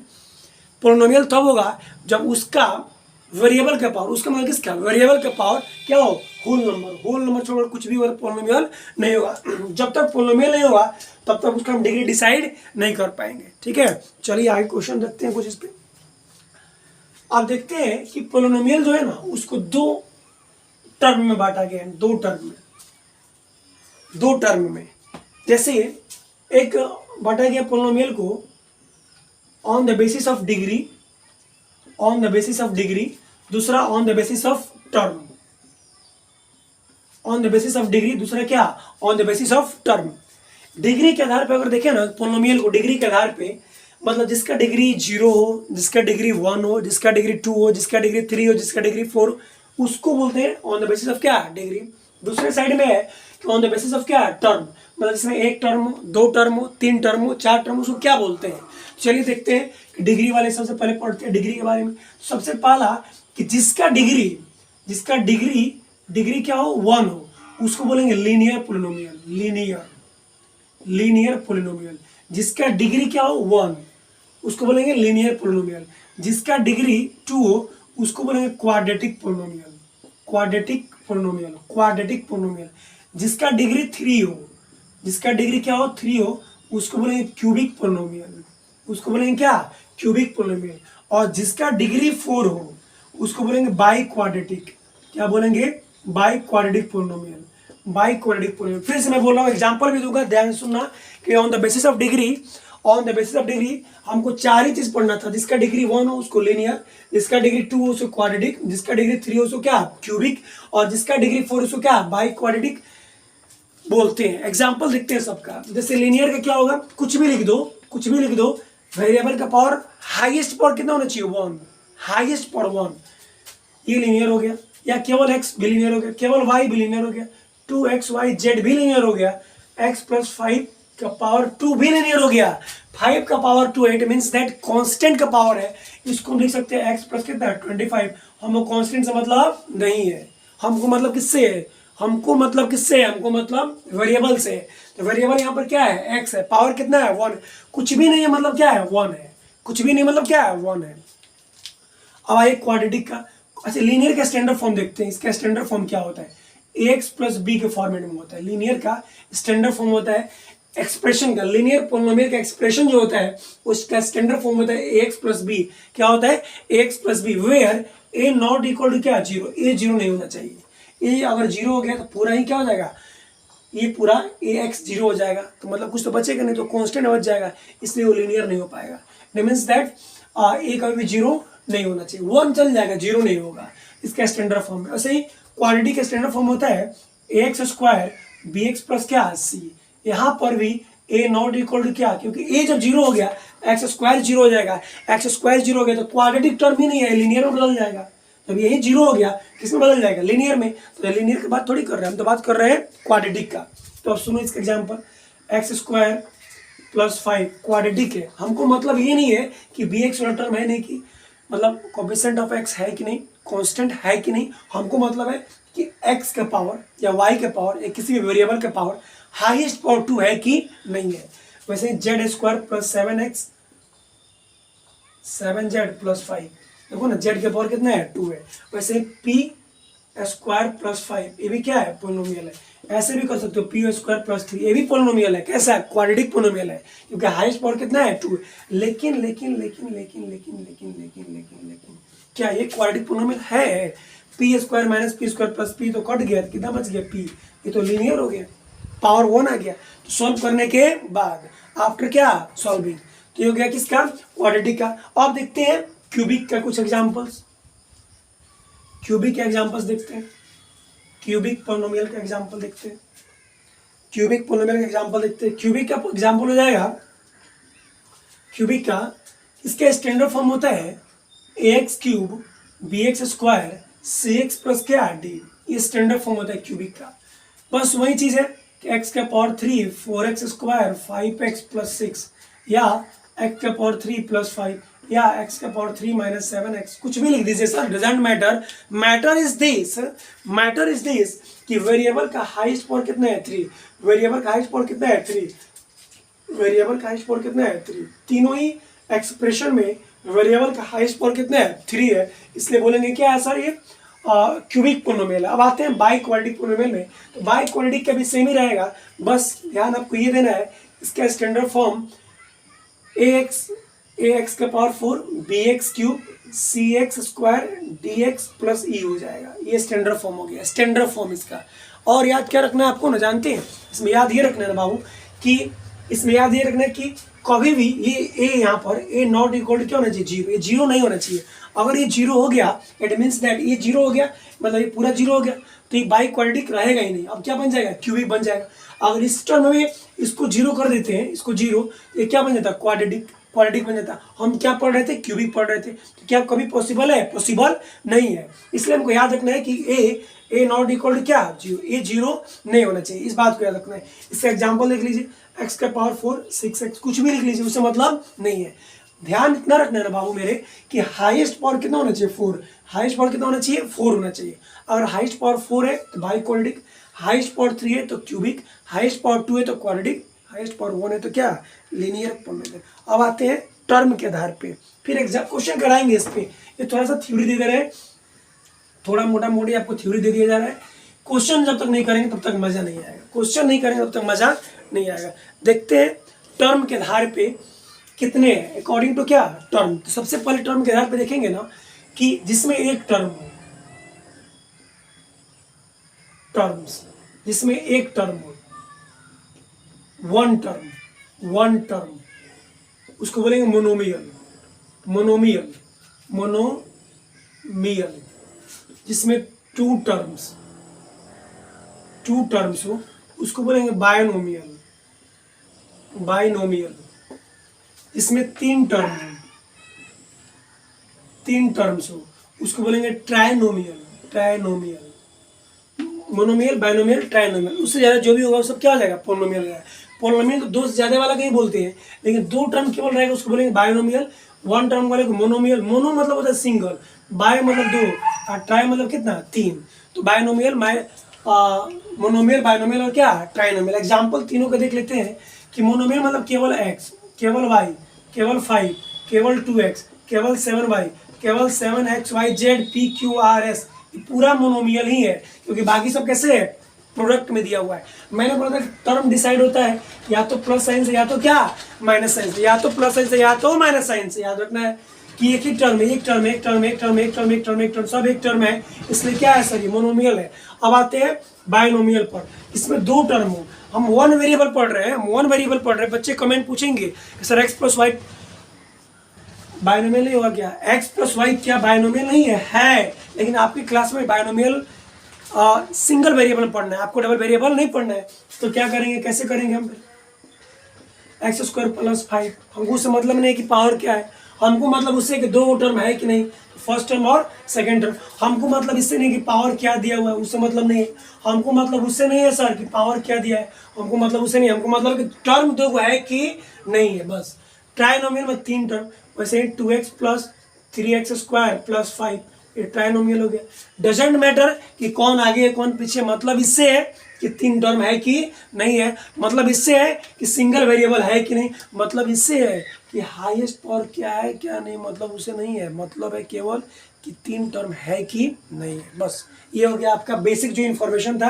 पोलिनोमियल तब होगा जब उसका वेरिएबल का पावर, उसका मतलब किसका? वेरिएबल का पावर क्या हो? Whole number. होल नंबर छोड़कर कुछ भी पोलिनोमियल नहीं होगा। जब तक पोलिनोमियल नहीं होगा तब तक उसका हम डिग्री डिसाइड नहीं कर पाएंगे। ठीक है, चलिए आगे क्वेश्चन देखते हैं कुछ इस पे। आप देखते हैं कि पोलिनोमियल जो है ना उसको 2 टर्म में बांटा गया है। 2 टर्म में जैसे एक बांटा गया पोलिनोमियल को on the basis of degree, दूसरा on the basis of term. On the basis of degree, दूसरा क्या? On the basis of term. Degree के आधार पे अगर देखें ना पोलिनोमियल को, डिग्री के आधार पे मतलब जिसका डिग्री 0 हो, जिसका डिग्री 1 हो, जिसका डिग्री 2 हो, जिसका डिग्री 3 हो, जिसका डिग्री 4, उसको बोलते हैं ऑन द बेसिस ऑफ क्या? डिग्री। दूसरे साइड में है ऑन द बेसिस ऑफ क्या? टर्म। मतलब जिसमें 1 टर्म हो, 2 टर्म हो, 3 टर्म हो, 4 टर्म हो, उसको क्या बोलते हैं? चलिए देखते हैं कि डिग्री वाले सबसे पहले पढ़ते हैं डिग्री के बारे में। सबसे पहला कि जिसका डिग्री क्या हो? 1 हो, उसको बोलेंगे लीनियर पोलिनोमियल। Linear polynomial. जिसका डिग्री क्या हो? 1, उसको बोलेंगे लीनियर पोलिनोमियल। जिसका डिग्री 2 हो उसको बोलेंगे क्वाड्रेटिक पोलिनोमियल। जिसका डिग्री 3 हो, जिसका डिग्री क्या हो? 3 हो, उसको बोलेंगे क्यूबिक पोलिनोमियल। उसको बोलेंगे क्या? Cubic polynomial. और जिसका डिग्री 4 हो उसको बोलेंगे बाई क्वाड्रेटिक। क्या बोलेंगे? By quadratic polynomial. फिर से मैं बोल रहा हूँ, एग्जांपल भी दूंगा, ध्यान से सुनना कि on the basis of degree हमको 4 ही चीज पढ़ना था। जिसका डिग्री 1 हो उसको लीनियर, जिसका डिग्री 2 हो उसको क्वाड्रेटिक, जिसका डिग्री 3 हो उसको क्या? क्यूबिक, और जिसका डिग्री 4 उसको क्या? बाई क्वाड्रेटिक बोलते हैं। एग्जाम्पल देखते हैं सबका। जैसे लीनियर का क्या होगा? कुछ भी लिख दो। वेरिएबल का पावर हाईएस्ट पावर कितना होना चाहिए? 1। हाईएस्ट पावर 1, ये लीनियर हो गया। या केवल x भी लीनियर हो गया, केवल y भी लीनियर हो गया, 2xyz भी लीनियर हो गया, x + 5 का पावर 2 भी लीनियर हो गया। 5 का power 2 it means that constant का पावर है। इसको लिख सकते हैं x + कितना? 25। हमको कांस्टेंट से मतलब नहीं है, हमको मतलब किससे है? हमको मतलब वेरिएबल से। तो वेरिएबल यहाँ पर क्या है? x है। पावर कितना है? 1। कुछ भी नहीं है मतलब क्या है? 1 है। कुछ भी नहीं मतलब क्या है? 1 है। अब आइए क्वाड्रेटिक का। अच्छा, लीनियर का स्टैंडर्ड फॉर्म देखते हैं। इसका स्टैंडर्ड फॉर्म क्या होता है? ax + b के फॉर्मेट में होता है। लीनियर का स्टैंडर्ड फॉर्म होता है एक्सप्रेशन का, लीनियर पोलिनोमियल का एक्सप्रेशन जो होता है उसका स्टैंडर्ड फॉर्म होता है ax प्लस बी। क्या होता है? ax plus b, where a not equal to क्या? जीरो। a जीरो नहीं होना चाहिए। a अगर जीरो हो गया तो पूरा ही क्या हो जाएगा? ये पूरा ax जीरो हो जाएगा, तो मतलब कुछ तो बचेगा नहीं, तो कांस्टेंट बच जाएगा, इसलिए वो लीनियर नहीं हो पाएगा। इट मीन्स दैट a कभी भी जीरो नहीं होना चाहिए, वन चल जाएगा, जीरो नहीं होगा। इसका स्टैंडर्ड फॉर्म है। वैसे ही क्वाड्रेटिक का स्टैंडर्ड फॉर्म होता है ax स्क्वायर bx प्लस क्या? c। यहाँ पर भी a नॉट इक्वल टू क्या? क्योंकि a जब जीरो हो गया एक्स स्क्वायर जीरो हो जाएगा, एक्स स्क्वायर जीरो हो गया तो क्वाड्रेटिक टर्म ही नहीं है, लीनियर में बदल जाएगा। जब यही जीरो हो गया किस में बदल जाएगा? लीनियर में। तो लीनियर की बात थोड़ी कर रहे हैं हम, तो बात कर रहे हैं क्वाड्रेटिक का। तो अब सुनो इसका example, x square plus 5 quadratic है। हमको मतलब ये नहीं है कि बी एक्स वाला टर्म है नहीं, कि मतलब कोफिशिएंट ऑफ एक्स है कि नहीं, कांस्टेंट है कि नहीं। हमको मतलब है कि एक्स का पावर या वाई का पावर या किसी भी वेरिएबल का पावर हाईएस्ट पावर 2 है कि नहीं है। वैसे Z square plus 7x 7z plus 5, देखो ना जेड के पावर कितना है? 2 है। वैसे पी स्क्वायर प्लस 5 ये भी क्या है? पोलिनोमियल है। ऐसे भी कर सकते हो पी स्क्वायर प्लस 3, ये भी पोलिनोमियल है। कैसा है? क्वाड्रेटिक पोलिनोमियल है, क्योंकि हाईएस्ट पावर कितना है? 2 है। लेकिन लेकिन लेकिन लेकिन लेकिन लेकिन लेकिन लेकिन लेकिन क्या ये क्वाड्रेटिक पोलिनोमियल है? P square minus P square plus P तो कट गया, कितना बच गया? पी। ये तो लीनियर हो गया, पावर 1 आ गया। तो सॉल्व करने के बाद आफ्टर क्या? सॉल्विंग, तो ये हो गया किसका? क्वाड्रेटिक का। अब देखते हैं क्यूबिक का कुछ एग्जांपल्स। क्यूबिक के एग्जांपल्स देखते हैं, क्यूबिक पोलिनोमियल का एग्जांपल देखते हैं, क्यूबिक पोलिनोमियल का एग्जांपल देखते हैं। क्यूबिक का एग्जांपल हो जाएगा, क्यूबिक का इसका स्टैंडर्ड फॉर्म होता है ax cube bx square cx plus क्या? d। ये स्टैंडर्ड फॉर्म होता है क्यूबिक का। बस वही चीज है कि x का power 3 4x square 5x plus 6, या x का पावर 3 प्लस 5, या x का पावर 3 माइनस 7x, कुछ भी लिख दीजिए sir, doesn't matter. Matter is this कि वेरिएबल का हाईएस्ट पावर कितना है? 3। वेरिएबल का हाईएस्ट पावर कितना है? 3। वेरिएबल का हाईएस्ट पावर कितना है? 3। तीनों ही एक्सप्रेशन में वेरिएबल का हाईएस्ट पावर कितना है? 3 है, इसलिए बोलेंगे क्या है सर? ये क्यूबिक पोलिनोमियल है। अब आते हैं बाई क्वाड्रेटिक पोलिनोमियल में। तो बाई क्वाड्रेटिक का भी सेम ही रहेगा, बस ध्यान आपको ये देना है, इसका स्टैंडर्ड फॉर्म ax का power 4 bx cube cx square dx plus e हो जाएगा। ये स्टैंडर्ड फॉर्म हो गया, स्टैंडर्ड फॉर्म इसका। और याद क्या रखना है आपको ना, जानते हैं इसमें याद ये रखना है ना बाबू, कि इसमें याद ये रखना है कि कभी भी ये a यहाँ पर a नॉट इक्वल टू क्या होना चाहिए? जीरो। ये जीरो नहीं होना चाहिए। अगर ये जीरो हो गया इट मीन्स दैट ये जीरो हो गया, मतलब ये पूरा जीरो हो गया, तो ये बाई क्वाड्रेटिक रहेगा ही नहीं। अब क्या बन जाएगा? क्यूबिक बन जाएगा। अगर इस टर्म में इसको जीरो कर देते हैं, इसको जीरो, ये क्या बन जाता है? क्वाड्रेटिक बन जाता है। हम क्या पढ़ रहे थे? क्यूबिक पढ़ रहे थे। तो क्या कभी पॉसिबल है? पॉसिबल नहीं है। इसलिए हमको याद रखना है कि a नॉट इक्वल टू क्या? जीरो। ये जीरो नहीं होना चाहिए, इस बात को याद रखना है। इसका एग्जाम्पल देख लीजिए, x का पावर 4 6x, कुछ भी लिख लीजिए, उससे मतलब नहीं है। ध्यान इतना रखना है ना बाबू मेरे कि हाईएस्ट पावर कितना होना चाहिए? 4। हाईएस्ट पावर कितना होना चाहिए? 4 होना चाहिए। अगर हाईएस्ट पावर 4 है तो बाई क्वाड्रेटिक, हाईएस्ट पावर 3 है तो क्यूबिक, हाईएस्ट पावर 2 है तो क्वाड्रेटिक, हाईएस्ट पावर 1 है तो क्या? Linear polynomial. अब आते हैं टर्म के आधार पे, फिर एग्जाम क्वेश्चन कराएंगे इस पे। ये थोड़ा सा थ्योरी दे रहे हैं, थोड़ा मोटा मोटी आपको थ्योरी दे दिया जा रहा है। क्वेश्चन जब तक नहीं करेंगे तब तक मजा नहीं आएगा, क्वेश्चन नहीं करेंगे तब तक मजा नहीं आएगा। देखते हैं टर्म के आधार पे कितने हैं अकॉर्डिंग टू क्या? टर्म। तो सबसे पहले टर्म के आधार पे देखेंगे ना कि जिसमें एक टर्म हो, टर्म्स जिसमें एक टर्म हो, वन टर्म, उसको बोलेंगे मोनोमियल। जिसमें टू टर्म्स हो उसको बोलेंगे बायनोमियल। जिसमें तीन टर्म्स हो उसको बोलेंगे ट्राइनोमियल। मोनोमियल, बायनोमियल, ट्राइनोमियल, उससे ज़्यादा जो भी होगा वो सब क्या हो जाएगा? पोलिनोमियल रहेगा। पोलिनोमियल तो दो से ज़्यादा वाला कहीं बोलते हैं, लेकिन दो टर्म केवल रहेगा उसको बोलेंगे बायनोमियल। वन टर्म वाले को मोनोमियल। मोनो मतलब होता है सिंगल, बाय मतलब दो, और ट्राई मतलब कितना? 3। तो बायनोमियल, मोनोमियल, बायनोमियल और क्या? ट्राइनोमियल। एग्जाम्पल तीनों का देख लेते हैं कि मोनोमियल मतलब केवल x, केवल y, केवल 5, केवल 2x, केवल 7y, केवल 7xyz p q r s, पूरा मोनोमियल ही है, क्योंकि बाकी सब कैसे है? प्रोडक्ट में दिया हुआ है। मैंने बोला था टर्म डिसाइड होता है या तो प्लस साइन से या तो क्या माइनस साइन से, या तो प्लस साइन से या तो माइनस साइन से। याद रखना है कि एक ही टर्म है, एक टर्म सब एक टर्म है, इसलिए क्या है सर, ये मोनोमियल है। अब आते हैं बायनोमियल पर, इसमें दो टर्म हो, हम वन वेरिएबल पढ़ रहे हैं, बच्चे कमेंट पूछेंगे sir x plus y binomial नहीं होगा क्या? एक्स प्लस वाई क्या बायनोमियल नहीं है? लेकिन आपकी क्लास में बायनोमियल सिंगल वेरिएबल पढ़ना है, आपको डबल वेरिएबल नहीं पढ़ना है। तो क्या करेंगे, कैसे करेंगे हम? एक्स स्क्वायर प्लस 5, हमको उससे मतलब नहीं कि पावर क्या है, हमको मतलब उससे कि दो टर्म है कि नहीं, फर्स्ट टर्म और सेकंड टर्म। हमको मतलब इससे नहीं कि पावर क्या दिया हुआ है, उससे मतलब नहीं है। हमको मतलब उससे नहीं है सर कि पावर क्या दिया है, हमको मतलब उससे नहीं, हमको मतलब कि टर्म दो है कि नहीं है, बस। ट्राइनोमियल में 3 टर्म, वैसे 2x plus 3x square plus 5, ये ट्राइनोमियल हो गया। डजेंट मैटर कि कौन आगे है कौन पीछे, मतलब इससे है कि 3 टर्म है कि नहीं है, मतलब इससे है कि सिंगल वेरिएबल है कि नहीं, मतलब इससे है कि हाईएस्ट पावर क्या है क्या नहीं, मतलब उसे नहीं है, मतलब है केवल कि 3 टर्म है कि नहीं है। बस ये हो गया आपका बेसिक जो इन्फॉर्मेशन था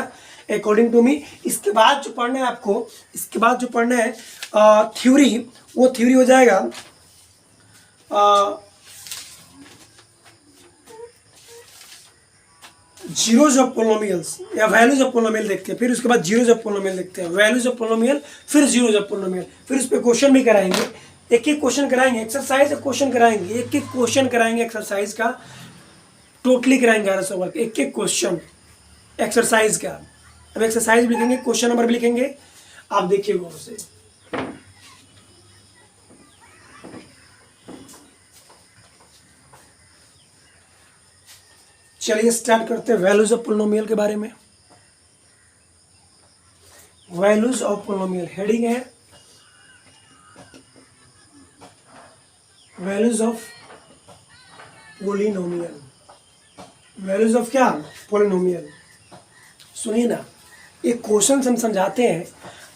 अकॉर्डिंग टू मी। इसके बाद जो पढ़ना है आपको, इसके बाद जो पढ़ना है थ्योरी, वो थ्योरी हो जाएगा जीरोज ऑफ पोलिनोमियल्स या वैल्यूज ऑफ पोलिनोमियल देखते हैं, फिर उसके बाद जीरोज ऑफ पोलिनोमियल देखते हैं, वैल्यूज ऑफ पोलिनोमियल, फिर जीरोज ऑफ पोलिनोमियल, फिर उस पर क्वेश्चन भी कराएंगे, एक एक क्वेश्चन कराएंगे, एक्सरसाइज क्वेश्चन कराएंगे, एक एक क्वेश्चन कराएंगे एक्सरसाइज का, टोटली कराएंगे 1100 वर्क, एक एक क्वेश्चन एक्सरसाइज का। अब एक्सरसाइज भी लिखेंगे, क्वेश्चन नंबर भी लिखेंगे, आप देखिएगा उसे। चलिए स्टार्ट करते हैं वैल्यूज ऑफ पोलिनोमियल के बारे में। वैल्यूज ऑफ पोलिनोमियल हेडिंग है values of polynomial. Values of क्या? पोलिनोमियल। सुनिए ना, एक क्वेश्चन हम समझाते हैं,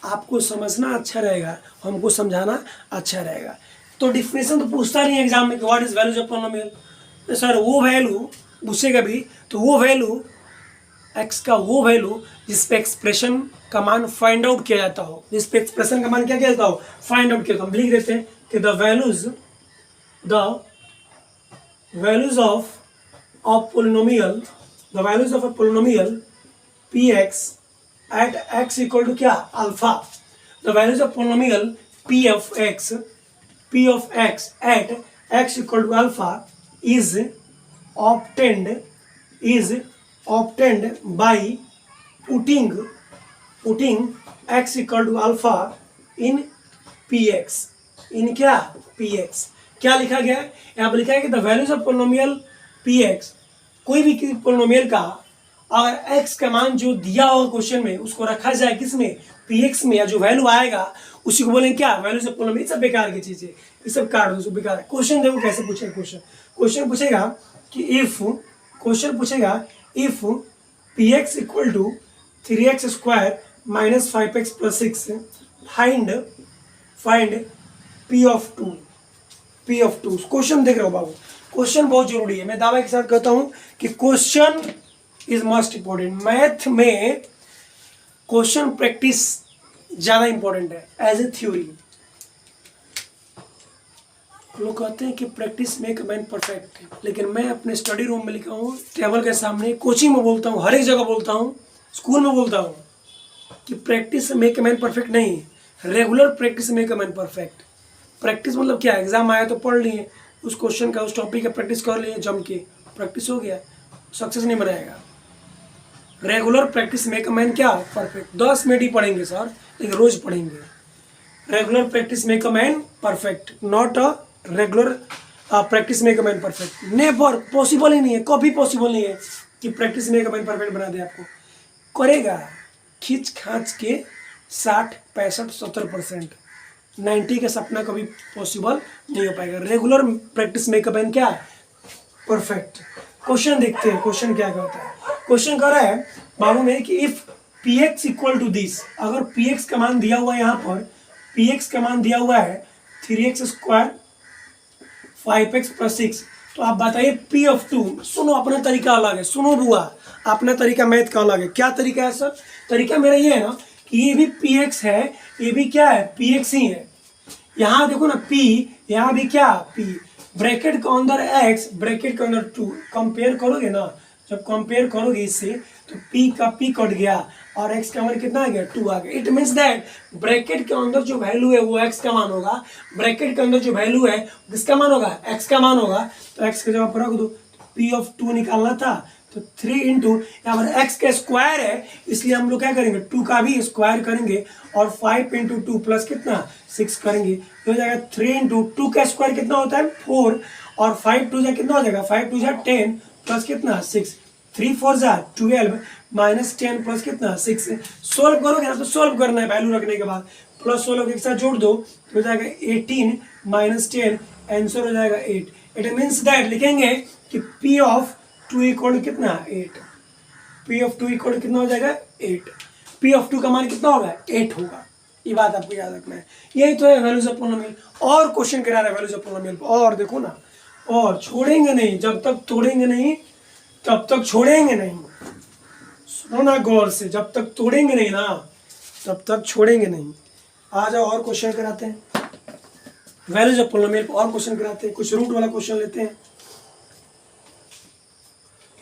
आपको समझना अच्छा रहेगा, हमको समझाना अच्छा रहेगा। तो डिफिनेशन तो पूछता नहीं एग्जाम में कि what is values of polynomial. Sir वो वैल्यू पूछेगा भी तो वो वैल्यू एक्स का वो वैल्यू जिस पे एक्सप्रेशन का मान फाइंड आउट किया जाता हो, जिस पे एक्सप्रेशन का मान क्या किया जाता हो, फाइंड आउट किया। हम लिख देते हैं कि the values of polynomial, the values of a polynomial P X at X equal to क्या? Alpha. The values of polynomial P of X at X equal to alpha is obtained by putting x equal to alpha in px, in क्या? px। क्या लिखा गया है यहाँ पर? लिखा है कि the values of polynomial px, कोई भी पोलिनोमियल का अगर x का मान जो दिया होगा क्वेश्चन में उसको रखा जाए किसमें? px में, या जो वैल्यू आएगा उसी को बोलेंगे क्या? Values of polynomial. सब बेकार की चीज है, ये सब काट दो, सब बेकार है। क्वेश्चन देखो कैसे पूछेगा क्वेश्चन पूछेगा कि if px equal to 3x square minus 5x plus 6 find p of 2। Question देख रहे हो बाबू, क्वेश्चन बहुत जरूरी है। मैं दावा के साथ कहता हूं कि question is most important. Math में क्वेश्चन प्रैक्टिस ज्यादा इंपॉर्टेंट है एज ए थ्योरी। लोग कहते हैं कि प्रैक्टिस मेक मैन परफेक्ट, लेकिन मैं अपने स्टडी रूम में लिखा हूँ, टेबल के सामने, कोचिंग में बोलता हूँ, हर एक जगह बोलता हूँ, स्कूल में बोलता हूँ कि प्रैक्टिस मेक मैन परफेक्ट नहीं, regular practice make man perfect. Practice मतलब क्या? एग्जाम आया तो पढ़ लिए, उस क्वेश्चन का, उस टॉपिक का प्रैक्टिस कर लिए जम के, प्रैक्टिस हो गया, सक्सेस नहीं बनाएगा। रेगुलर प्रैक्टिस मेक मैन क्या? परफेक्ट। 10 मिनट ही पढ़ेंगे सर, लेकिन रोज पढ़ेंगे। Regular practice make man perfect, not a regular practice make man perfect. Never, possible ही नहीं है, कभी पॉसिबल नहीं है कि प्रैक्टिस मेक मैन परफेक्ट बना दे आपको। करेगा खींच खांच के 60, 65, 70%, 90 का सपना कभी पॉसिबल नहीं हो पाएगा। रेगुलर प्रैक्टिस मेक मैन क्या? परफेक्ट। क्वेश्चन देखते हैं, क्वेश्चन क्या कहता है। क्वेश्चन कह रहा है बाबू में कि if px equal to this, अगर px का मान दिया हुआ है, यहाँ पर px का मान दिया हुआ है 3x स्क्वायर 5x प्लस 6, तो आप बताइए पी ऑफ टू। सुनो, अपना तरीका अलग है, सुनो बुआ, अपना तरीका मैथ का अलग है। क्या तरीका है सर? तरीका मेरा ये है ना कि ये भी पी एक्स है, ये भी क्या है, पी एक्स ही है। यहाँ देखो ना पी, यहाँ भी क्या, पी, ब्रैकेट के अंदर एक्स, ब्रैकेट के अंदर टू, कंपेयर करोगे ना, जब कंपेयर करोगे इससे तो पी का पी कट गया और एक्स का मान कितना आ गया, 2 आ गया। इट मीन्स दैट ब्रैकेट के अंदर जो वैल्यू है वो एक्स का मान होगा, ब्रैकेट के अंदर जो वैल्यू है किसका मान होगा, एक्स का मान होगा। तो एक्स का जवाब पर रख दो, पी ऑफ 2 निकालना था तो 3 इंटू, यहाँ पर एक्स का स्क्वायर है इसलिए हम लोग क्या करेंगे, 2 का भी स्क्वायर करेंगे और 5 इंटू 2 प्लस कितना 6 करेंगे, ये हो जाएगा 3 इंटू 2 का स्क्वायर कितना होता है 4 और 5 टू जा कितना हो जाएगा, 5 टू जा 10 प्लस कितना 6, 3 4 जा 12 माइनस 10 प्लस कितना 6। सोल्व करोगे ना तो सोल्व करना है वैल्यू रखने के बाद, प्लस 16 एक साथ जोड़ दो तो हो जाएगा 18 माइनस 10, आंसर हो जाएगा 8। इट मीन्स दैट लिखेंगे कि पी ऑफ 2 इक्वल कितना 8, पी ऑफ 2 इक्वल कितना हो जाएगा 8, पी ऑफ 2 का मान कितना होगा 8 होगा। ये बात आपको याद रखना है। यही तो है वैल्यूज ऑफ पोलिनोमियल। और क्वेश्चन करा रहा है वैल्यूज ऑफ पोलिनोमियल और देखो ना, और छोड़ेंगे नहीं, जब तक तोड़ेंगे नहीं तब तक छोड़ेंगे नहीं। सुनो ना गौर से, जब तक तोड़ेंगे नहीं ना तब तक छोड़ेंगे नहीं। आ जाओ और क्वेश्चन कराते हैं वैल्यूज ऑफ पोलिनोमियल, और क्वेश्चन कराते हैं, कुछ रूट वाला क्वेश्चन लेते हैं।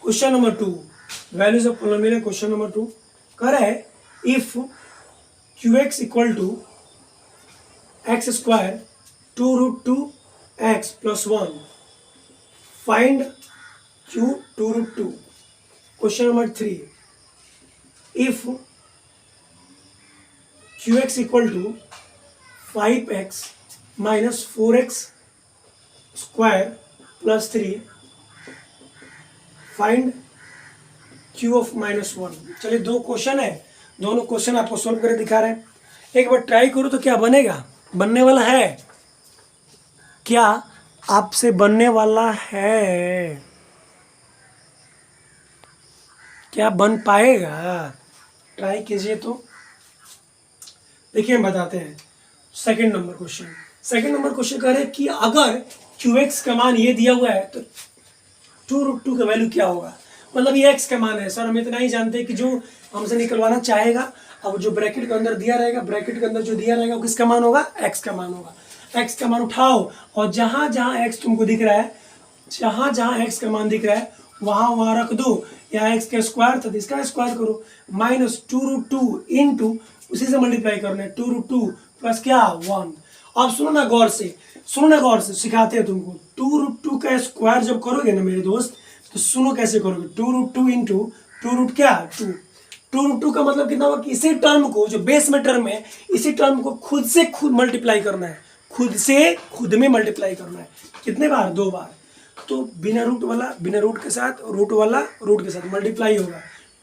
Question number 2 values of polynomial, question number 2 कह रहा है if qx equal to x square 2 root 2 x plus 1 find q 2 root 2। Question number 3 if qx equal to 5x minus 4x square plus 3 find q of minus 1। चलिए दो क्वेश्चन है, दोनों क्वेश्चन आपको सोल्व करके दिखा रहे हैं। एक बार ट्राई करो तो क्या बनेगा, बनने वाला है क्या, आपसे बनने वाला है क्या, बन पाएगा? ट्राई कीजिए तो। देखिए हम बताते हैं second number question. Second number question कह रहे हैं कि अगर qx का मान ये दिया हुआ है तो 2 रूट 2 का वैल्यू क्या होगा। मतलब ये x का मान है सर, हम इतना ही जानते हैं कि जो हमसे निकलवाना चाहेगा, अब जो ब्रैकेट के अंदर दिया रहेगा, ब्रैकेट के अंदर जो दिया रहेगा वो किसका मान होगा, x का मान होगा। x का मान उठाओ और जहां जहां x तुमको दिख रहा है, जहां जहां x का मान दिख रहा है वहां वहां रख दो। यहाँ x का स्क्वायर था तो इसका स्क्वायर करो, माइनस 2 रूट 2 इंटू उसी से मल्टीप्लाई करना है 2 रूट 2 प्लस क्या 1। अब सुनो ना गौर से, सुनो ना गौर से, सिखाते हैं तुमको। 2 रूट 2 का स्क्वायर जब करोगे ना मेरे दोस्त, तो सुनो कैसे करोगे, 2 रूट 2 इंटू 2 रूट क्या 2, 2 रूट 2 का मतलब कितना होगा कि इसी टर्म को, जो बेस में टर्म है, इसी टर्म को खुद से खुद मल्टीप्लाई करना है, खुद से खुद में मल्टीप्लाई करना है। कितने बार, 2 बार। तो बिना रूट वाला बिना रूट के साथ, रूट वाला रूट के साथ मल्टीप्लाई होगा।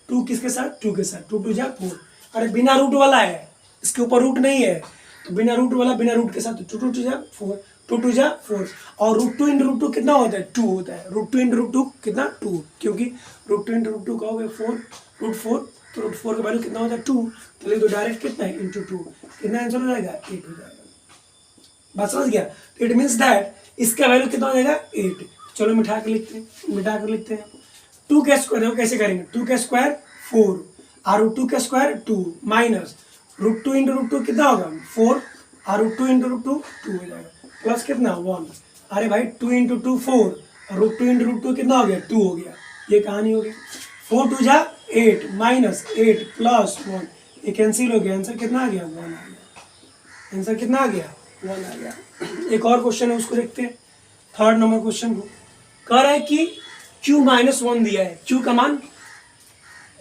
2 किसके साथ, 2 के साथ, 2 2 जा 4। अरे बिना रूट वाला है, इसके ऊपर रूट नहीं है, तो बिना रूट वाला बिना रूट के साथ 2 2 2 जा 4, 2 2 जा 4 और रूट 2 इंटू रूट 2 कितना होता है 2 होता है। रूट 2 इंटू रूट 2 कितना 2, क्योंकि रूट 2 इंटू रूट 2 कहोगे 4 रूट 4, तो रूट 4 का वैल्यू कितना होता है 2, तो लिख दो डायरेक्ट कितना है इंटू 2, कितना आंसर हो जाएगा 8 हो जाएगा। बात समझ गया। इट मीन्स दैट इसका वैल्यू कितना हो जाएगा 8। चलो मिटा कर लिखते हैं 2 का स्क्वायर, देखो कैसे करेंगे, 2 का स्क्वायर 4 और रूट 2 का square 2 minus root 2 into root 2 कितना होगा 4 और रूट 2 इंटू रूट 2 2 हो जाएगा प्लस कितना 1। अरे भाई 2 इंटू 2 4 और रूट 2 इंटू रूट 2 कितना हो गया 2 हो गया। ये कहानी होगी 4 2 जा 8 माइनस 8 प्लस 1, ये कैंसिल हो गया, आंसर कितना आ गया 1 आ गया। आंसर कितना आ गया 1 आ गया। एक और क्वेश्चन है उसको देखते हैं, थर्ड नंबर क्वेश्चन को। कह रहा है कि q माइनस 1 दिया है, q का मान,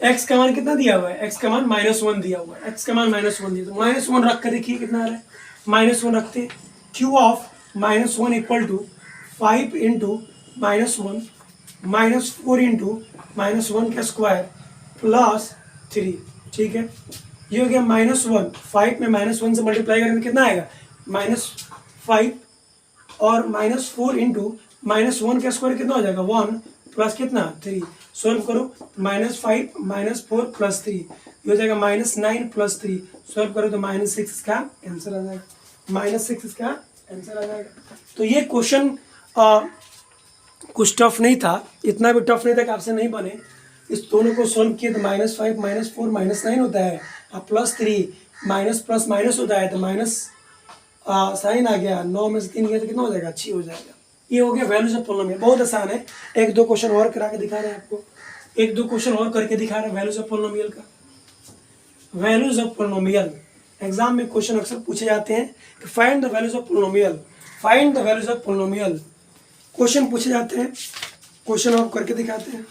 x का मान कितना दिया हुआ है, x का मान माइनस 1 दिया हुआ है, x का मान माइनस 1 दिया, तो माइनस 1 रख कर देखिए कितना आ रहा है, माइनस 1 रखते हैं। q of minus 1 equal to 5 into minus 1 minus 4 into minus 1 का स्क्वायर प्लस 3, ठीक है। ये हो गया माइनस 1, 5 में माइनस 1 से मल्टीप्लाई करेंगे कितना आएगा माइनस 5 और माइनस 4 इंटू माइनस 1 का स्क्वायर कितना हो जाएगा 1 प्लस कितना 3। सॉल्व करो, माइनस 5 माइनस 4 प्लस 3, ये हो जाएगा माइनस 9 प्लस 3। सॉल्व करो तो माइनस 6 का आंसर आ जाएगा, माइनस 6 इसका आंसर आ जाएगा। तो ये क्वेश्चन कुछ टफ नहीं था, इतना भी टफ नहीं था कि आपसे नहीं बने। इस दोनों को सॉल्व किए तो -5 -4 -9 होता है, और +3 माइनस प्लस माइनस होता है तो माइनस साइन आ गया, 9 में से 3 गया तो कितना हो जाएगा, 6 हो जाएगा। ये हो गया वैल्यूज ऑफ पोलिनोमियल। बहुत आसान है, एक दो क्वेश्चन और करा के दिखा रहे हैं आपको, एक दो क्वेश्चन और करके दिखा रहे हैं वैल्यूज ऑफ पोलिनोमियल का। वैल्यूज ऑफ पोलिनोमियल एग्जाम में क्वेश्चन अक्सर पूछे जाते हैं कि find the values of polynomial, find the values of polynomial, question पूछे जाते हैं। क्वेश्चन और करके दिखाते हैं,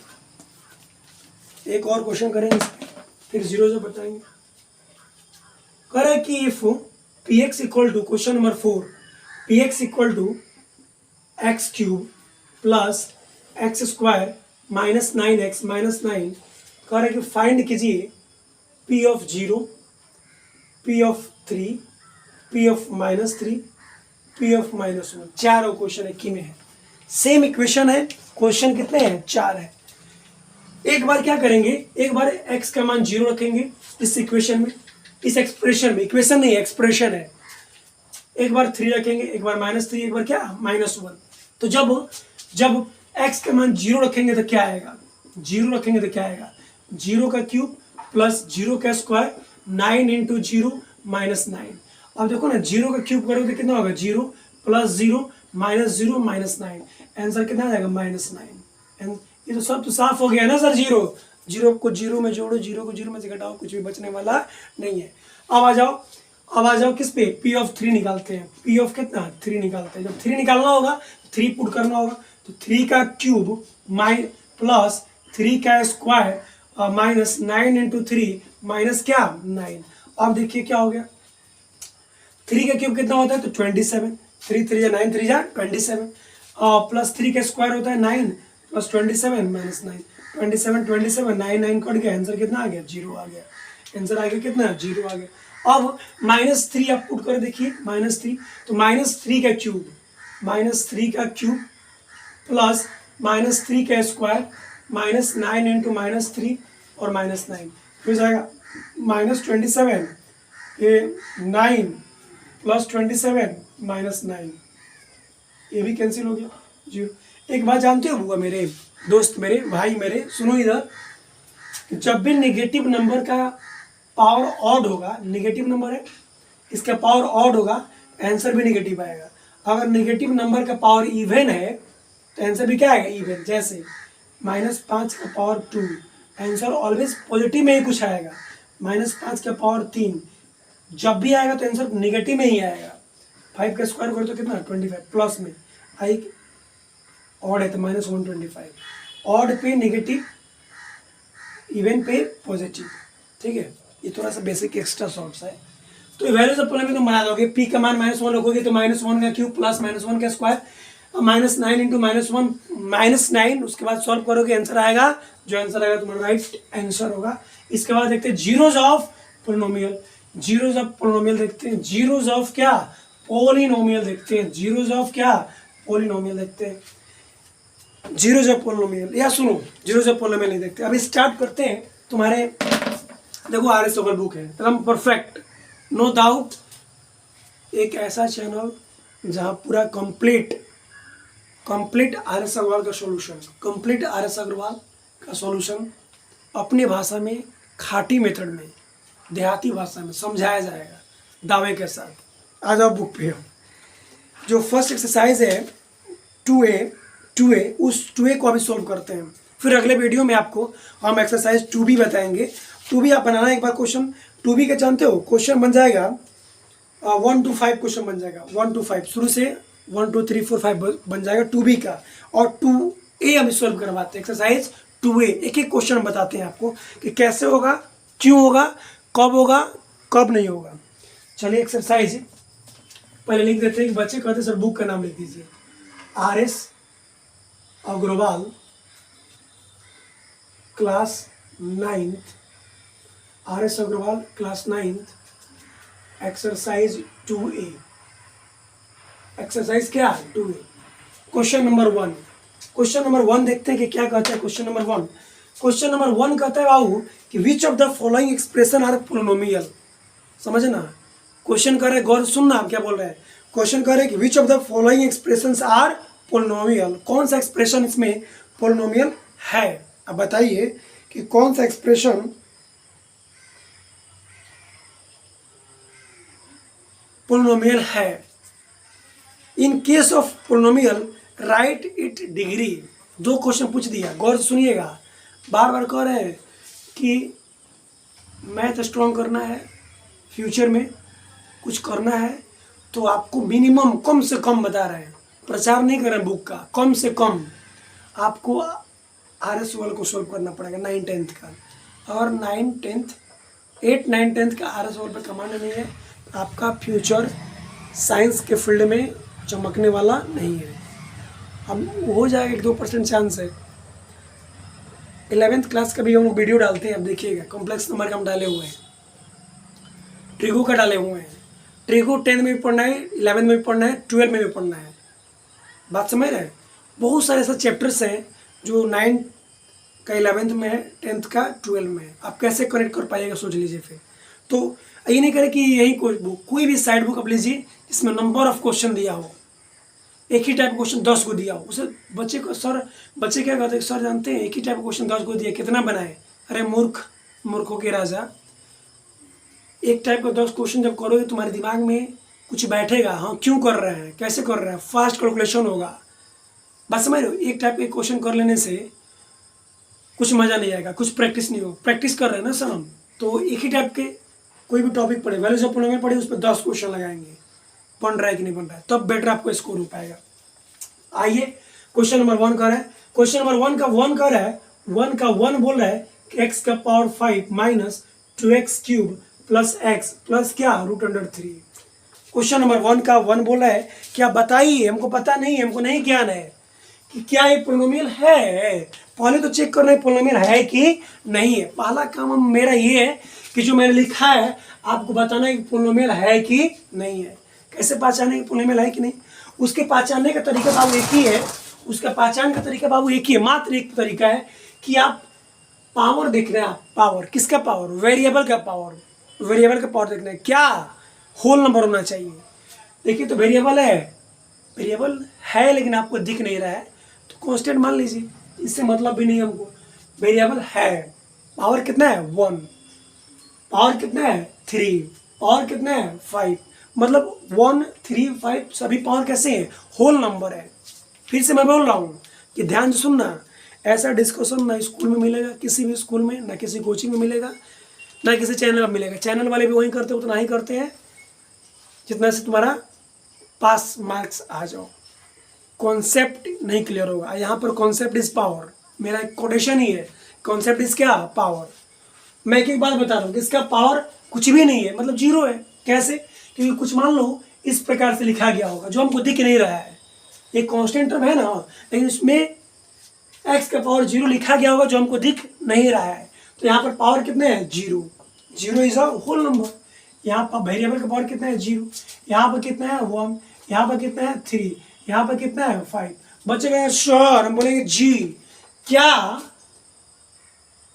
एक और क्वेश्चन करेंगे इस पे, फिर जीरो से बताएंगे। करें कि if px equal to, question number 4, px equal to x cube plus x square minus 9x minus 9, करें कि फाइंड कीजिए p of 0, p of 3, p of -3, p of -1। चारों क्वेश्चन एक ही में है, सेम इक्वेशन है, क्वेश्चन कितने हैं, 4 है। एक बार क्या करेंगे, एक बार x का मान 0 रखेंगे इस इक्वेशन में, इस एक्सप्रेशन में, इक्वेशन नहीं एक्सप्रेशन है। एक बार 3 रखेंगे, एक बार -3, एक बार क्या -1। तो जब x का मान 0 रखेंगे तो क्या आएगा, 0 रखेंगे तो क्या आएगा, 0 का क्यूब प्लस 0 का स्क्वायर, 9 इंटू 0 -9। अब देखो ना, 0 का क्यूब करोगे तो कितना होगा, 0 प्लस 0 -0 -9, आंसर कितना आ जाएगा, -9। ये तो सब तो साफ हो गया ना सर, 0 को 0 में जोड़ो, 0 को 0 में से घटाओ, कुछ भी बचने वाला नहीं है। अब आ जाओ किस पे, p ऑफ 3 निकालते हैं। p ऑफ कितना, 3 निकालते हैं। जब 3 निकालना होगा तो 3 पुट करना होगा, तो 3 का क्यूब प्लस 3 का स्क्वायर -9 इंटू 3 माइनस क्या, 9। अब देखिए क्या हो गया, 3 का क्यूब कितना होता है तो 27, 3 3 जा 9 3 जा 27, प्लस 3 का स्क्वायर होता है 9 प्लस 27 माइनस 9, 27 9 9 कट गया, आंसर कितना आ गया, 0 आ गया। आंसर आ गया कितना, 0 आ गया। अब -3 आप पुट कर देखिए, -3, तो -3 का क्यूब, -3 का क्यूब प्लस -3 का स्क्वायर, -9 इंटू -3 और -9, हो जाएगा -27, ये 9 प्लस 27 -9, ये भी कैंसिल हो गया, 0। एक बात जानते हो बुआ, मेरे दोस्त, मेरे भाई, मेरे सुनो इधर, जब भी नेगेटिव नंबर का पावर ऑड होगा, नेगेटिव नंबर है, इसका पावर ऑड होगा, आंसर भी नेगेटिव आएगा। अगर नेगेटिव नंबर का पावर इवन है तो आंसर भी क्या आएगा, इवन। जैसे -5 का पावर 2, आंसर ऑलवेज पॉजिटिव में ही कुछ आएगा। -5 का पावर 3 जब भी आएगा तो आंसर नेगेटिव में ही आएगा। 5 का स्क्वायर करो तो कितना, 25, प्लस में आई ऑड है तो -125, ऑड पे नेगेटिव, इवन पे पॉजिटिव, ठीक है। ये थोड़ा सा बेसिक एक्स्ट्रा शॉर्ट्स है। तो वैल्यूज ऑफ पोलिनोमियल तुम बना दोगे, p का मान -1 रखोगे तो -1 का क्यूब प्लस -1 का स्क्वायर, -9 इंटू -1 -9, उसके बाद सॉल्व करोगे, आंसर आएगा, जो आंसर आएगा तुम्हारा राइट आंसर होगा। इसके बाद देखते हैं zeros of polynomial, zeros of polynomial देखते हैं, जीरोज ऑफ क्या, पोलिनोमियल देखते हैं, जीरोज ऑफ क्या, पोलिनोमियल देखते हैं, जीरोज ऑफ पोलिनोमियल। या सुनो, जीरोज ऑफ पोलिनोमियल नहीं देखते। अभी स्टार्ट करते हैं। तुम्हारे देखो आर एस बुक है एकदम परफेक्ट, नो डाउट, एक ऐसा चैनल जहाँ पूरा कंप्लीट आर एस अग्रवाल का solution, complete R S Agarwal का सॉल्यूशन अपनी भाषा में, खाटी मेथड में, देहाती भाषा में समझाया जाएगा दावे के साथ। आ जाओ बुक पे। जो फर्स्ट एक्सरसाइज है 2A, उस 2A को अभी सॉल्व करते हैं, फिर अगले वीडियो में आपको हम एक्सरसाइज 2B बताएंगे। 2B आप बनाना एक बार क्वेश्चन, 2B के जानते हो क्वेश्चन बन जाएगा 1 to 5 क्वेश्चन बन जाएगा, 1 to 5 शुरू से 1 2 3 4 5 बन जाएगा 2B का। और 2A हम सॉल्व करवाते हैं, एक्सरसाइज 2A, एक एक क्वेश्चन बताते हैं आपको कि कैसे होगा, क्यों होगा, कब नहीं होगा। चलिए एक्सरसाइज पहले लिख देते हैं कि बच्चे कहते सर बुक का नाम लिख दीजिए, RS Agarwal class 9th, RS Agarwal class 9th, exercise 2A। Exercise क्या है, 2A। Question number 1, question number 1 देखते हैं कि क्या कहता है क्वेश्चन नंबर 1। क्वेश्चन नंबर 1 कहता है बाबू कि which of the following expression are polynomial. समझे ना, क्वेश्चन कर रहे, गौर सुनना आप क्या बोल रहे हैं। क्वेश्चन कर रहे कि which of the following expressions are polynomial, कौन सा एक्सप्रेशन इसमें पोलिनोमियल है? अब बताइए कि कौन सा एक्सप्रेशन पोलिनोमियल है। In case of polynomial right it degree. दो क्वेश्चन पूछ दिया, गौर से सुनिएगा। बार बार कह रहे हैं कि मैथ स्ट्रॉन्ग करना है, फ्यूचर में कुछ करना है तो आपको मिनिमम कम से कम बता रहे हैं, प्रचार नहीं कर रहे हैं बुक का, कम से कम आपको RS1 को सॉल्व करना पड़ेगा 9 10th का। और 9 10th 8 9 10th का RS1 पे कमांड नहीं है, आपका फ्यूचर साइंस के फील्ड में चमकने वाला नहीं है। अब हो जाएगा 1-2% चांस है। 11th क्लास का भी हम लोग वीडियो डालते हैं, अब देखिएगा। कॉम्प्लेक्स नंबर का हम डाले हुए हैं, ट्रिगो का डाले हुए हैं। ट्रिगो 10th में भी पढ़ना है, 11th में भी पढ़ना है, 12th में भी पढ़ना है। बात समझ रहे हैं? बहुत सारे ऐसे चैप्टर्स हैं जो 9th का 11th में है, 10th का 12th में है। आप कैसे कनेक्ट कर पाइएगा सोच लीजिए। फिर तो ये नहीं करें कि यही कोई भी साइड बुक आप लीजिए जिसमें नंबर ऑफ क्वेश्चन दिया हो, एक ही टाइप क्वेश्चन 10 को दिया हो, उसे बच्चे क्या कहते हैं, सर जानते हैं एक ही टाइप क्वेश्चन 10 को दिया, कितना बनाए? अरे मूर्खों के राजा, एक टाइप का 10 क्वेश्चन जब करोगे तुम्हारे दिमाग में कुछ बैठेगा। हाँ, क्यों कर रहे हैं, कैसे कर रहे हैं, फास्ट कैलकुलेशन होगा। बस समझ रहे हो? एक टाइप के क्वेश्चन कर लेने से कुछ मज़ा नहीं आएगा, कुछ प्रैक्टिस नहीं हो। प्रैक्टिस कर रहे हैं ना सर हम, तो एक ही टाइप के कोई भी टॉपिक पढ़े, वैल्यूज ऑफ पोलिनोमियल पढ़े, उस पर 10 क्वेश्चन लगाएंगे, बन रहा है कि नहीं बन रहा है, तब बेटर आपको स्कोर हो पाएगा। आइए क्वेश्चन नंबर 1 कर रहा है। क्वेश्चन नंबर 1 का 1 कर रहा है, 1 का 1 बोल रहा है कि x का power 5 minus 2x cube plus x plus क्या √3। क्वेश्चन नंबर 1 का 1 बोल रहा है क्या बताइए, हमको पता नहीं है, हमको नहीं ज्ञान है कि क्या ये पोलिनोमियल है। पहले तो चेक करना है पोलिनोमियल है कि नहीं है। पहला काम मेरा ये है कि जो मैंने लिखा है आपको बताना है कि पोलिनोमियल है कि नहीं है। कैसे पहचाने कि पोलिनोमियल है कि नहीं? उसके पहचानने का तरीका बाबू एक ही है, उसका पहचान का तरीका बाबू एक ही है, मात्र एक तरीका है कि आप पावर देख रहे हैं। आप पावर, किसका पावर? वेरिएबल का पावर। वेरिएबल का पावर देखना है, क्या होल नंबर होना चाहिए। देखिए तो वेरिएबल है लेकिन आपको दिख नहीं रहा है तो कांस्टेंट मान लीजिए, इससे मतलब भी नहीं हमको। वेरिएबल है, पावर कितना है 1, पावर कितना है 3, पावर कितना है 5, मतलब 1 3 5 सभी पावर कैसे हैं? होल नंबर है। फिर से मैं बोल रहा हूँ कि ध्यान से सुनना, ऐसा डिस्कशन ना स्कूल में मिलेगा, किसी भी स्कूल में, ना किसी कोचिंग में मिलेगा, ना किसी चैनल में मिलेगा। चैनल वाले भी वही करते उतना ही करते हैं जितना से तुम्हारा पास मार्क्स आ जाओ। कॉन्सेप्ट नहीं क्लियर होगा। यहाँ पर कॉन्सेप्ट इज पावर, मेरा एक कोटेशन ही है, कॉन्सेप्ट इज क्या? पावर। मैं एक बात बता रहा हूँ कि इसका पावर कुछ भी नहीं है, मतलब 0 है। कैसे? क्योंकि कुछ मान लो इस प्रकार से लिखा गया होगा जो हमको दिख नहीं रहा है, एक कांस्टेंट टर्म है ना, लेकिन इसमें x का पावर 0 लिखा गया होगा जो हमको दिख नहीं रहा है। तो यहाँ पर पावर कितने हैं? 0। 0 इज अ होल नंबर। यहाँ पर वेरिएबल का पावर कितना है? 0। यहाँ पर कितना है? 1। यहाँ पर कितना है? 3। यहाँ पर कितना है? 5। बचेगा श्योर, हम बोलेंगे जी। क्या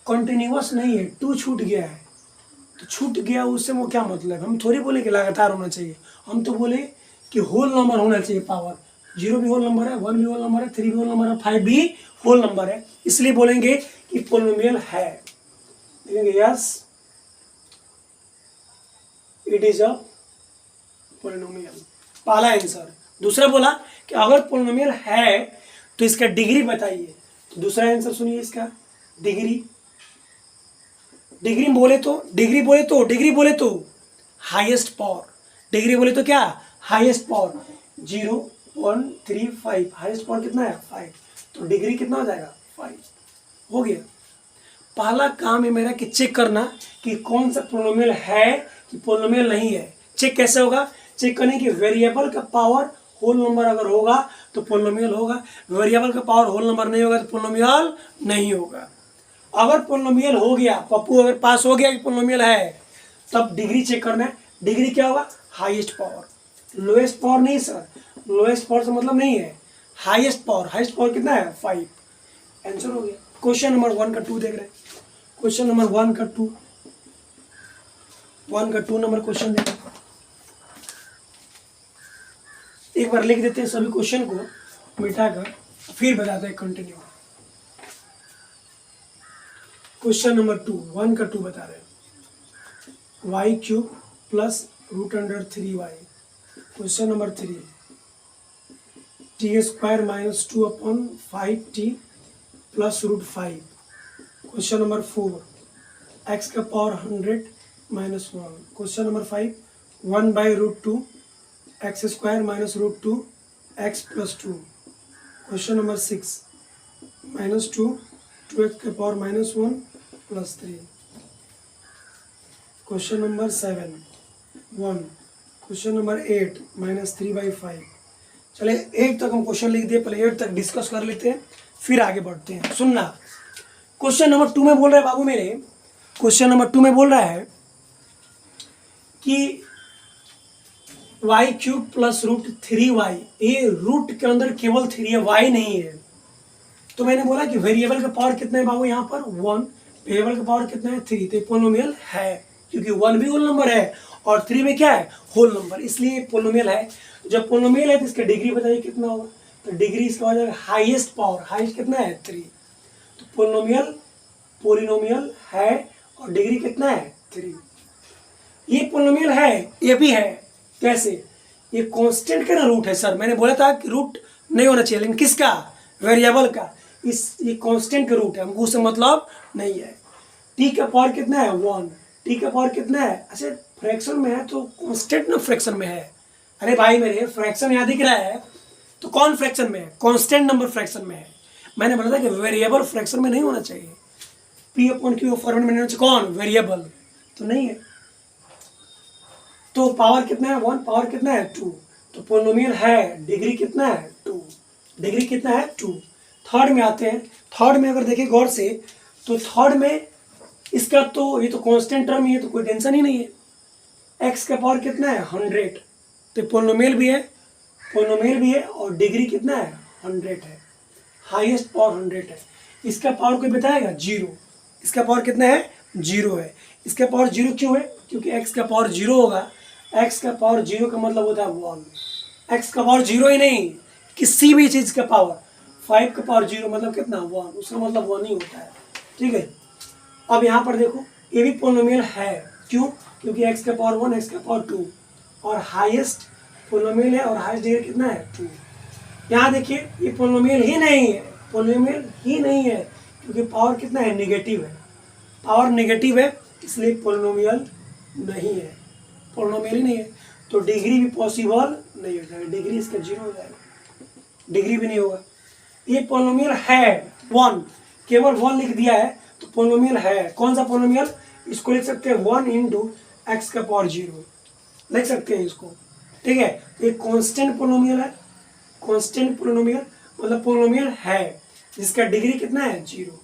कंटिन्यूअस नहीं है? 2 छूट गया है तो छूट गया, उससे वो क्या मतलब? हम थोड़ी बोले कि लगातार होना चाहिए, हम तो बोले कि होल नंबर होना चाहिए। पावर 0 भी होल नंबर है, 1 भी होल नंबर है, 3 भी होल नंबर है, 5 भी होल नंबर है, इसलिए बोलेंगे कि पोलिनोमियल है। देखेंगे yes it is a polynomial, पहला आंसर। दूसरा बोला कि अगर पोलिनोमियल है तो इसका डिग्री बताइए। तो दूसरा आंसर सुनिए, इसका डिग्री बोले तो हाईएस्ट पावर। डिग्री बोले तो क्या? Highest power. 0 1 3 5, हाईएस्ट पावर कितना है? 5। तो डिग्री कितना हो जाएगा? 5 हो गया। पहला काम है मेरा कि चेक करना कि कौन सा पोलिनोमियल है कि पोलिनोमियल नहीं है। चेक कैसे होगा? चेक करने की वेरिएबल का पावर होल नंबर अगर होगा तो पोलिनोमियल होगा, वेरिएबल का पावर होल नंबर नहीं होगा तो पोलिनोमियल नहीं होगा। अगर पोलिनोमियल हो गया, पप्पू अगर पास हो गया कि पोलिनोमियल है, तब डिग्री चेक करना है। डिग्री क्या होगा? Highest power. लोएस्ट पावर नहीं सर, लोएस्ट पावर से मतलब नहीं है, हाईएस्ट पावर। हाईएस्ट पावर कितना है? 5। आंसर हो गया। क्वेश्चन नंबर 1 का 2 देख रहे हैं। क्वेश्चन नंबर 1 का 2 नंबर क्वेश्चन देख, एक बार लिख देते हैं सभी क्वेश्चन को मिटाकर फिर बताते हैं कंटिन्यू। क्वेश्चन नंबर 2, 1 का 2 बता रहे हैं। Y cube plus root under 3y। Question number 3, T square minus 2 upon 5t plus root 5। Question number 4, X का power 100 minus 1। Question number 5, 1 by root 2 X square minus root 2 x plus 2। Question number 6, minus 2 2x का power minus 1 plus 3। Question number 7, 1। Question number 8, minus 3/5। चले 8 तक हम क्वेश्चन लिख दिए, पहले 8 तक डिस्कस कर लेते हैं फिर आगे बढ़ते हैं। सुनना, क्वेश्चन नंबर 2 में बोल रहा है बाबू मेरे, क्वेश्चन नंबर 2 में बोल रहा है कि Y cube plus root 3y। ये रूट के अंदर केवल 3 है, y नहीं है। तो मैंने बोला कि वेरिएबल का पावर कितना है बाबू, यहाँ पर 1, वेरिएबल का पावर कितना है 3, तो पोलिनोमियल है, क्योंकि 1 भी होल नंबर है और 3 में क्या है, होल नंबर, इसलिए पोलिनोमियल है। जब पोलिनोमियल है तो इसका डिग्री बताइए कितना होगा, तो डिग्री इसका हो जाएगा हाईएस्ट पावर, हाईएस्ट कितना है 3। तो पोलिनोमियल है और डिग्री कितना है 3। ये पोलिनोमियल है, ये भी है। कैसे, ये कांस्टेंट का ना रूट है सर, मैंने बोला था कि रूट नहीं होना चाहिए, लेकिन किसका, वेरिएबल का। ये कांस्टेंट का रूट है, हमको उससे मतलब नहीं है। टी का पावर कितना है 1, टी का पावर कितना है, अच्छा फ्रैक्शन में है तो कांस्टेंट ना फ्रैक्शन में है। अरे भाई मेरे, फ्रैक्शन यहाँ दिख रहा है तो कौन फ्रैक्शन में है, कांस्टेंट नंबर फ्रैक्शन में है। मैंने बोला था कि वेरिएबल फ्रैक्शन में नहीं होना चाहिए, पी अपॉन क्यू फॉर्मेट में होना चाहिए, कौन, वेरिएबल, तो नहीं है। तो पावर कितना है 1, पावर कितना है 2, तो पोलिनोमियल है, डिग्री कितना है 2, डिग्री कितना है 2। थर्ड में आते हैं, थर्ड में अगर देखें गौर से तो थर्ड में इसका तो ये तो कांस्टेंट टर्म ही है, तो कोई टेंशन ही नहीं है। एक्स का पावर कितना है 100, तो पोलिनोमियल भी है, पोलिनोमियल भी है और डिग्री कितना है 100 है, हाईएस्ट पावर 100 है। इसका पावर कोई बताएगा 0, इसका पावर कितना है 0 है। इसका पावर 0 क्यों है, क्योंकि एक्स का पावर 0 होगा, एक्स का पावर 0 का मतलब होता है 1। एक्स का पावर 0 ही नहीं, किसी भी चीज़ का पावर, 5 का पावर 0 मतलब कितना 1, उसका मतलब 1 ही होता है, ठीक है। अब यहाँ पर देखो, ये भी पोलिनोमियल है, क्यों, क्योंकि एक्स का पावर 1, एक्स का पावर 2 और हाईएस्ट पोलिनोमियल है और हाईएस्ट डिग्री कितना है 2। यहाँ देखिए ये पोलिनोमियल ही नहीं है, पोलिनोमियल ही नहीं है, क्योंकि पावर कितना है, नेगेटिव है, पावर नेगेटिव है, इसलिए पोलिनोमियल नहीं है, पोलिनोमियल ही नहीं है। तो डिग्री भी पॉसिबल नहीं हो जाएगा, डिग्री इसका 0 हो जाएगा, डिग्री भी नहीं होगा। ये पोलिनोमियल है 1, केवल 1 लिख दिया है तो पोलिनोमियल है। कौन सा पोलिनोमियल, इसको लिख सकते हैं 1 इंटू एक्स का पावर 0, लिख सकते हैं इसको, ठीक है। ये कांस्टेंट पोलिनोमियल है, कांस्टेंट पोलिनोमियल मतलब पोलिनोमियल है जिसका डिग्री कितना है 0।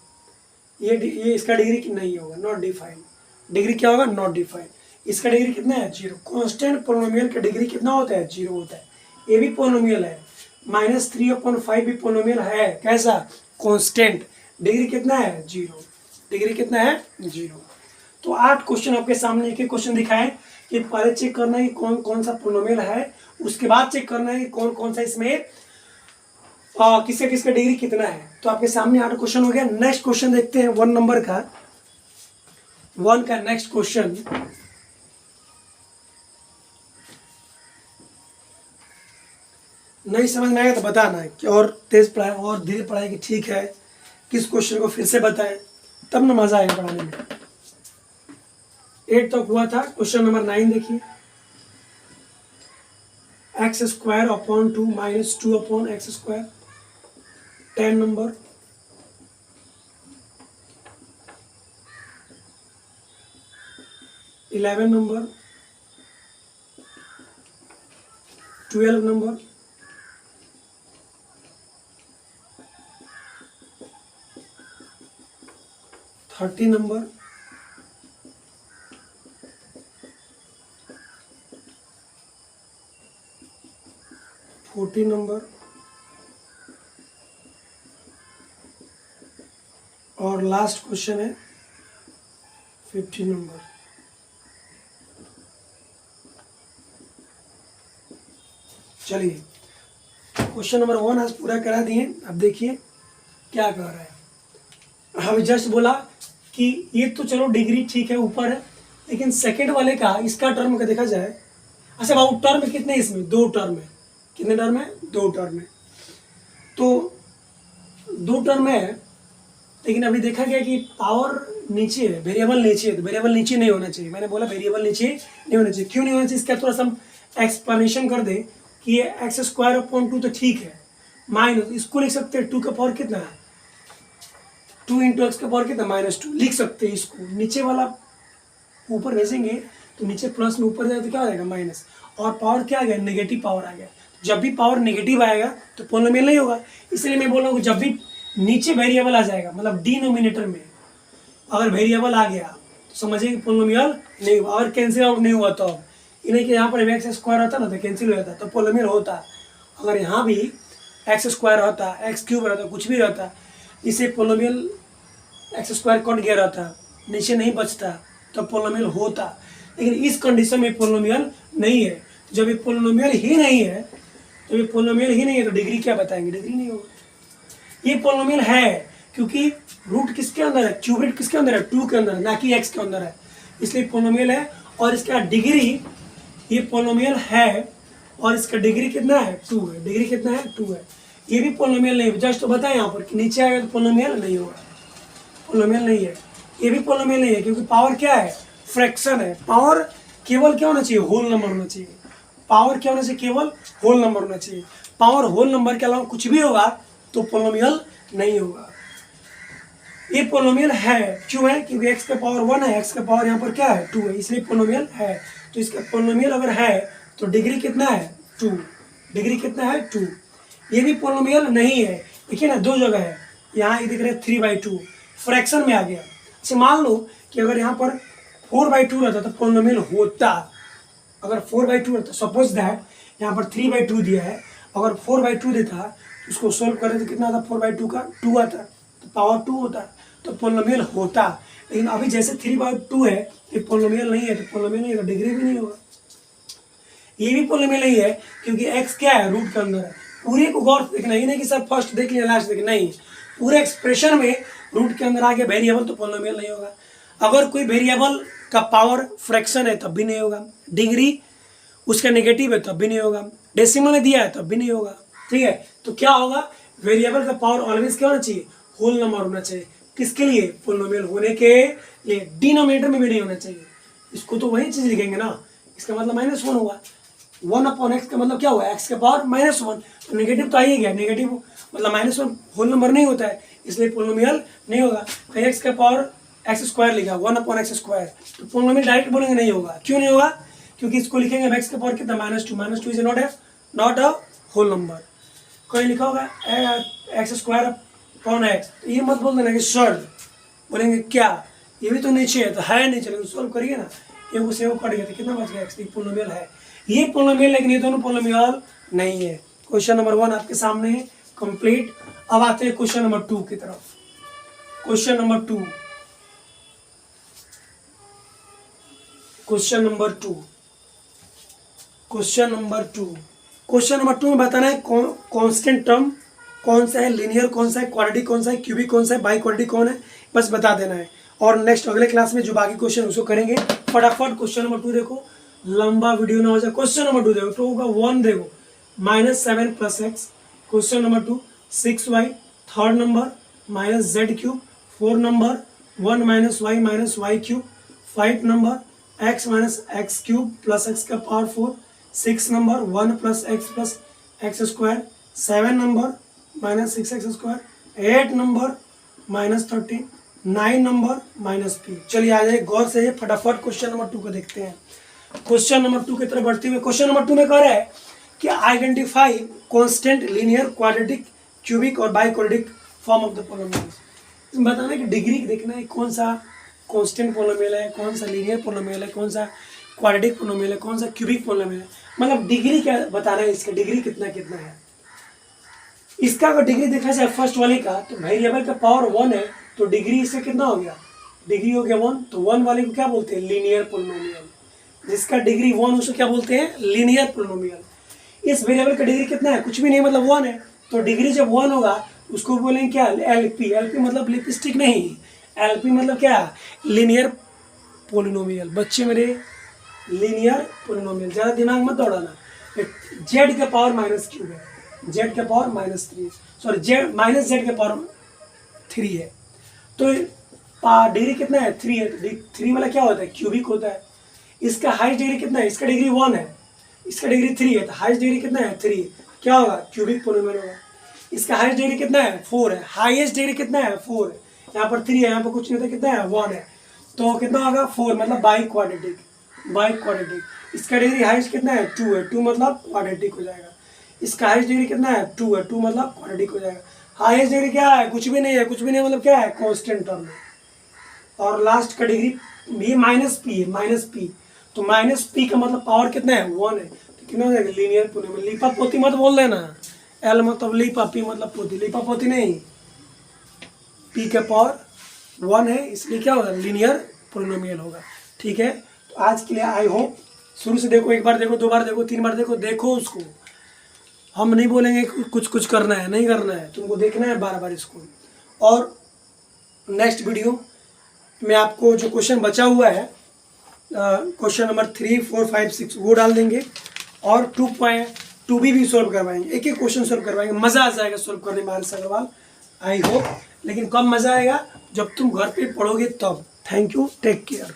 ये इसका डिग्री नहीं होगा, नॉट डिफाइंड, डिग्री क्या होगा, नॉट डिफाइंड। इसका डिग्री कितना है 0। कांस्टेंट पोलिनोमियल का डिग्री कितना होता है 0 होता है। ये भी पोलिनोमियल है, -3/5 भी पोलिनोमियल है, कैसा, कांस्टेंट, डिग्री कितना है 0, डिग्री कितना है 0। तो 8 क्वेश्चन आपके सामने, एक एक क्वेश्चन दिखाएं कि पहले चेक करना है कि कौन कौन सा पोलिनोमियल है, उसके बाद चेक करना है कि कौन कौन सा इसमें किसका किसका डिग्री कितना है। तो आपके सामने 8 क्वेश्चन हो गया। नेक्स्ट क्वेश्चन देखते हैं 1 नंबर का, 1 का नेक्स्ट क्वेश्चन, नहीं समझ में आएगा तो बताना कि और तेज पढ़ाए और धीरे पढ़ाए कि ठीक है, किस क्वेश्चन को फिर से बताएं, तब ना मजा आएगा पढ़ाने में। 8 तक हुआ था, क्वेश्चन नंबर 9 देखिए, x square upon 2 minus 2 upon x square. 10 number, eleven number, 12 number, 30 number, 40 number और लास्ट क्वेश्चन है 50 नंबर। चलिए क्वेश्चन नंबर 1 आज पूरा करा दिए। अब देखिए क्या कर रहा है। हमें जस्ट बोला कि ये तो चलो डिग्री ठीक है ऊपर है, लेकिन सेकंड वाले का इसका टर्म का देखा जाए। अच्छा बाबू टर्म कितने इसमें? 2 टर्म है। कितने टर्म है? 2 टर्म है। तो 2 टर्म है, लेकिन अभी देखा गया कि पावर नीचे है, वेरिएबल नीचे है, तो वेरिएबल नीचे नहीं होना चाहिए। मैंने बोला वेरिएबल नीचे नहीं होना चाहिए। क्यों नहीं होना चाहिए इसका थोड़ा सा हम एक्सप्लेनेशन कर दे कि ये x² 2 तो ठीक है, माइनस इसको लिख सकते हैं 2 का पावर कितना है, 2 इंटू एक्स का पावर कितना, -2 लिख सकते हैं। इसको नीचे वाला ऊपर भेजेंगे तो नीचे प्लस में ऊपर जाए तो क्या आ जाएगा माइनस, और पावर क्या आ गया, नेगेटिव पावर आ गया। जब भी पावर नेगेटिव आएगा तो पोलिनोमियल नहीं होगा। इसलिए मैं बोल रहा हूँ जब भी नीचे वेरिएबल आ जाएगा, मतलब डिनोमिनेटर में अगर वेरिएबल आ गया तो समझिए कि पोलिनोमियल नहीं हुआ। अगर कैंसिल आउट नहीं हुआ तो इन्हें कि यहाँ पर x² होता ना तो कैंसिल हो जाता तो पोलिनोमियल होता। अगर यहाँ भी x² रहता, x³ रहता, कुछ भी रहता, इसे पोलिनोमियल x² कट गया रहता, नीचे नहीं बचता तो पोलिनोमियल होता। लेकिन इस कंडीशन में पोलिनोमियल नहीं है। जब ये पोलिनोमियल ही नहीं है तो ये पोलिनोमियल ही नहीं है तो डिग्री क्या बताएंगे, डिग्री नहीं होगा। ये पोलिनोमियल है क्योंकि रूट किसके अंदर है, क्यूब रूट किसके अंदर है, 2 के अंदर है, ना कि x के अंदर है, इसलिए पोलिनोमियल है। और इसका डिग्री, ये पोलिनोमियल है और इसका डिग्री कितना है, 2 है। डिग्री कितना है, 2 है। ये भी पोलिनोमियल नहीं है, जस्ट तो बताएं यहाँ पर कि नीचे आएगा तो पोलिनोमियल नहीं होगा, पोलिनोमियल नहीं है। ये भी पोलिनोमियल नहीं है क्योंकि पावर क्या है, फ्रैक्शन है। पावर केवल क्या होना चाहिए, होल नंबर होना चाहिए। पावर क्या होना चाहिए, केवल होल नंबर होना चाहिए। पावर होल नंबर के अलावा कुछ भी होगा तो पोलिनोमियल नहीं होगा। ये पोलिनोमियल है, क्यों है, क्योंकि x का पावर 1 है, x का पावर यहाँ पर क्या है, 2 है, इसलिए पोलिनोमियल है। तो इसका पोलिनोमियल अगर है तो डिग्री कितना है, 2। डिग्री कितना है, 2। ये भी पोलिनोमियल नहीं है। देखिए ना 2 जगह है, यहाँ ये दिख रहा है 3/2 फ्रैक्शन में आ गया। अच्छा मान लो कि अगर यहाँ पर 4/2 रहता तो पोलिनोमियल होता। अगर 4/2 रहता, सपोज दैट यहाँ पर 3/2 दिया है, अगर 4/2 देता तो उसको सोल्व करें तो कितना आता, 4/2 का 2 आता तो पावर 2 होता तो पोलिनोमियल होता। लेकिन अभी जैसे 3/2 है ये पोलिनोमियल नहीं है, तो पोलिनोमियल नहीं है तो डिग्री भी नहीं होगा। ये भी पोलिनोमियल नहीं है क्योंकि x क्या है, रूट के अंदर है। पूरे को गौर से देखना, ये नहीं कि सर फर्स्ट देख लिया लास्ट देख, नहीं, पूरे एक्सप्रेशन में रूट के अंदर आ गया वेरिएबल तो पोलिनोमियल नहीं होगा। अगर कोई वेरिएबल का पावर फ्रैक्शन है तब भी नहीं होगा, डिग्री उसका नेगेटिव है तब भी नहीं होगा, डेसिमल में दिया है तब भी नहीं होगा। ठीक है, तो क्या होगा, वेरिएबल का पावर ऑलवेज क्या होना चाहिए, होल नंबर होना चाहिए। किसके लिए, पोलिनोमियल होने के लिए। डिनोमिनेटर में भी नहीं होना चाहिए। इसको तो वही चीज लिखेंगे ना, इसका मतलब -1 हुआ, 1/x का मतलब क्या हुआ, x का पावर -1, तो नेगेटिव तो आ ही गया। नेगेटिव मतलब -1 होल नंबर नहीं होता है, इसलिए पोलिनोमियल नहीं होगा। तो x का पावर x² लिखा 1/x², तो पोलिनोमियल डायरेक्ट बोलेंगे नहीं होगा। क्यों नहीं होगा, क्योंकि इसको लिखेंगे x का पावर कितना, -2 is not a whole number. कहीं लिखा होगा x²/x, तो ये मत बोल देना कि सर, बोलेंगे क्या, ये भी तो नीचे है, तो है नीचे, लेकिन सोल्व करिए ना, ये उसे वो कट गया तो कितना बच गया, x पोलिनोमियल है। ये पोलिनोमियल, लेकिन ये दोनों पोलिनोमियल नहीं है। क्वेश्चन नंबर 1 आपके सामने है कंप्लीट। अब आते हैं क्वेश्चन नंबर 2 की तरफ। Question number 2, question number 2, question number 2, question number 2 में बताना है कांस्टेंट टर्म कौन सा है, लीनियर कौन सा है, क्वाड्रेटिक कौन सा है, क्यूबिक कौन सा है, बाई क्वाड्रेटिक कौन है, बस बता देना है। और नेक्स्ट अगले क्लास में जो बाकी क्वेश्चन उसको करेंगे। फटाफट क्वेश्चन नंबर 2 देखो, लंबा वीडियो ना हो जाए। क्वेश्चन नंबर 2 देखो, 2 का 1 देखो, -7 + x। Question number 2, 6y। Third number -z³। 4 number 1 - y - y³। 5 number x - x³ + x का power 4। 6 number 1 + x + x²। 7 number -6x²। 8 number -13। 9 number -p। चलिए आ जाइए गौर से फटाफट क्वेश्चन नंबर 2 को देखते हैं। क्वेश्चन नंबर 2 की तरफ बढ़ते हुए क्वेश्चन नंबर 2 में कह रहा है कि identify constant, linear, quadratic, cubic और biquadratic form of the polynomial. बताना है कि डिग्री देखना है कौन सा कांस्टेंट पोलिनोमियल है, कौन सा लीनियर पोलिनोमियल है, कौन सा क्वाड्रेटिक पोलिनोमियल है, कौन सा क्यूबिक पोलिनोमियल है। मतलब डिग्री क्या बताना है, इसका डिग्री कितना कितना है। इसका अगर डिग्री देखा जाए फर्स्ट वाले का, तो वेरिएबल का पावर 1 है तो डिग्री इसका कितना हो गया, डिग्री हो गया 1। तो 1 वाले को क्या बोलते हैं, लीनियर पोलिनोमियल। जिसका डिग्री 1 उसको क्या बोलते हैं, लीनियर पोलिनोमियल। इस वेरिएबल का डिग्री कितना है, कुछ भी नहीं मतलब 1 है, तो डिग्री जब 1 होगा उसको बोलेंगे क्या, एलपी। एलपी मतलब लिपस्टिक नहीं, एलपी मतलब क्या, लीनियर पोलिनोमियल। बच्चे मेरे, लीनियर पोलिनोमियल, ज़्यादा दिमाग मत दौड़ाना। जेड का पावर -3 है, जेड का power -3, sorry Z minus Z का पावर 3 है, तो डिग्री कितना है, 3 है। तो 3 वाला क्या होता है, क्यूबिक होता है। इसका हाइस्ट डिग्री कितना है, इसका डिग्री 1 है, इसका डिग्री 3 है, तो हाइस्ट डिग्री कितना है, 3, क्या होगा, क्यूबिक पोलिनोमियल होगा। इसका हाइस्ट डिग्री कितना है, 4 है, हाईएस्ट डिग्री कितना है, 4 है, यहाँ पर 3 है, यहाँ पर कुछ नहीं था, कितना है, 1 है, तो कितना होगा, 4 मतलब बाई क्वाड्रेटिक, बाई क्वाड्रेटिक। इसका डिग्री हाइस्ट कितना है, 2 है, 2 मतलब क्वाड्रेटिक हो जाएगा। इसका हाइस्ट डिग्री कितना है, 2 है, 2 मतलब क्वाड्रेटिक हो जाएगा। हाईएस्ट डिग्री क्या है, कुछ भी नहीं है, कुछ भी नहीं मतलब क्या है, कांस्टेंट टर्म है। और लास्ट का डिग्री भी -p है, -p, तो -p का मतलब पावर कितना है, 1 है, तो कितना हो जाएगा, लीनियर पोलिनोमियल। लीपा पोती मत बोल देना, एल मतलब लीपा, पी मतलब पोती, लीपा पोती नहीं, p का पावर 1 है, इसलिए क्या होगा, लीनियर पोलिनोमियल होगा। ठीक है, तो आज के लिए आई होप, शुरू से देखो, एक बार देखो, 2 बार देखो, 3 बार देखो, देखो उसको। हम नहीं बोलेंगे कुछ कुछ करना है, नहीं करना है, तुमको देखना है बार बार इसको। और नेक्स्ट वीडियो में आपको जो क्वेश्चन बचा हुआ है, क्वेश्चन नंबर 3, 4, 5, 6 वो डाल देंगे, और 2b भी सॉल्व करवाएंगे, एक एक क्वेश्चन सॉल्व करवाएंगे। मज़ा आ जाएगा सॉल्व करने में आंसर सवाल, आई होप। लेकिन कब मज़ा आएगा, जब तुम घर पे पढ़ोगे तब। Thank you, take care.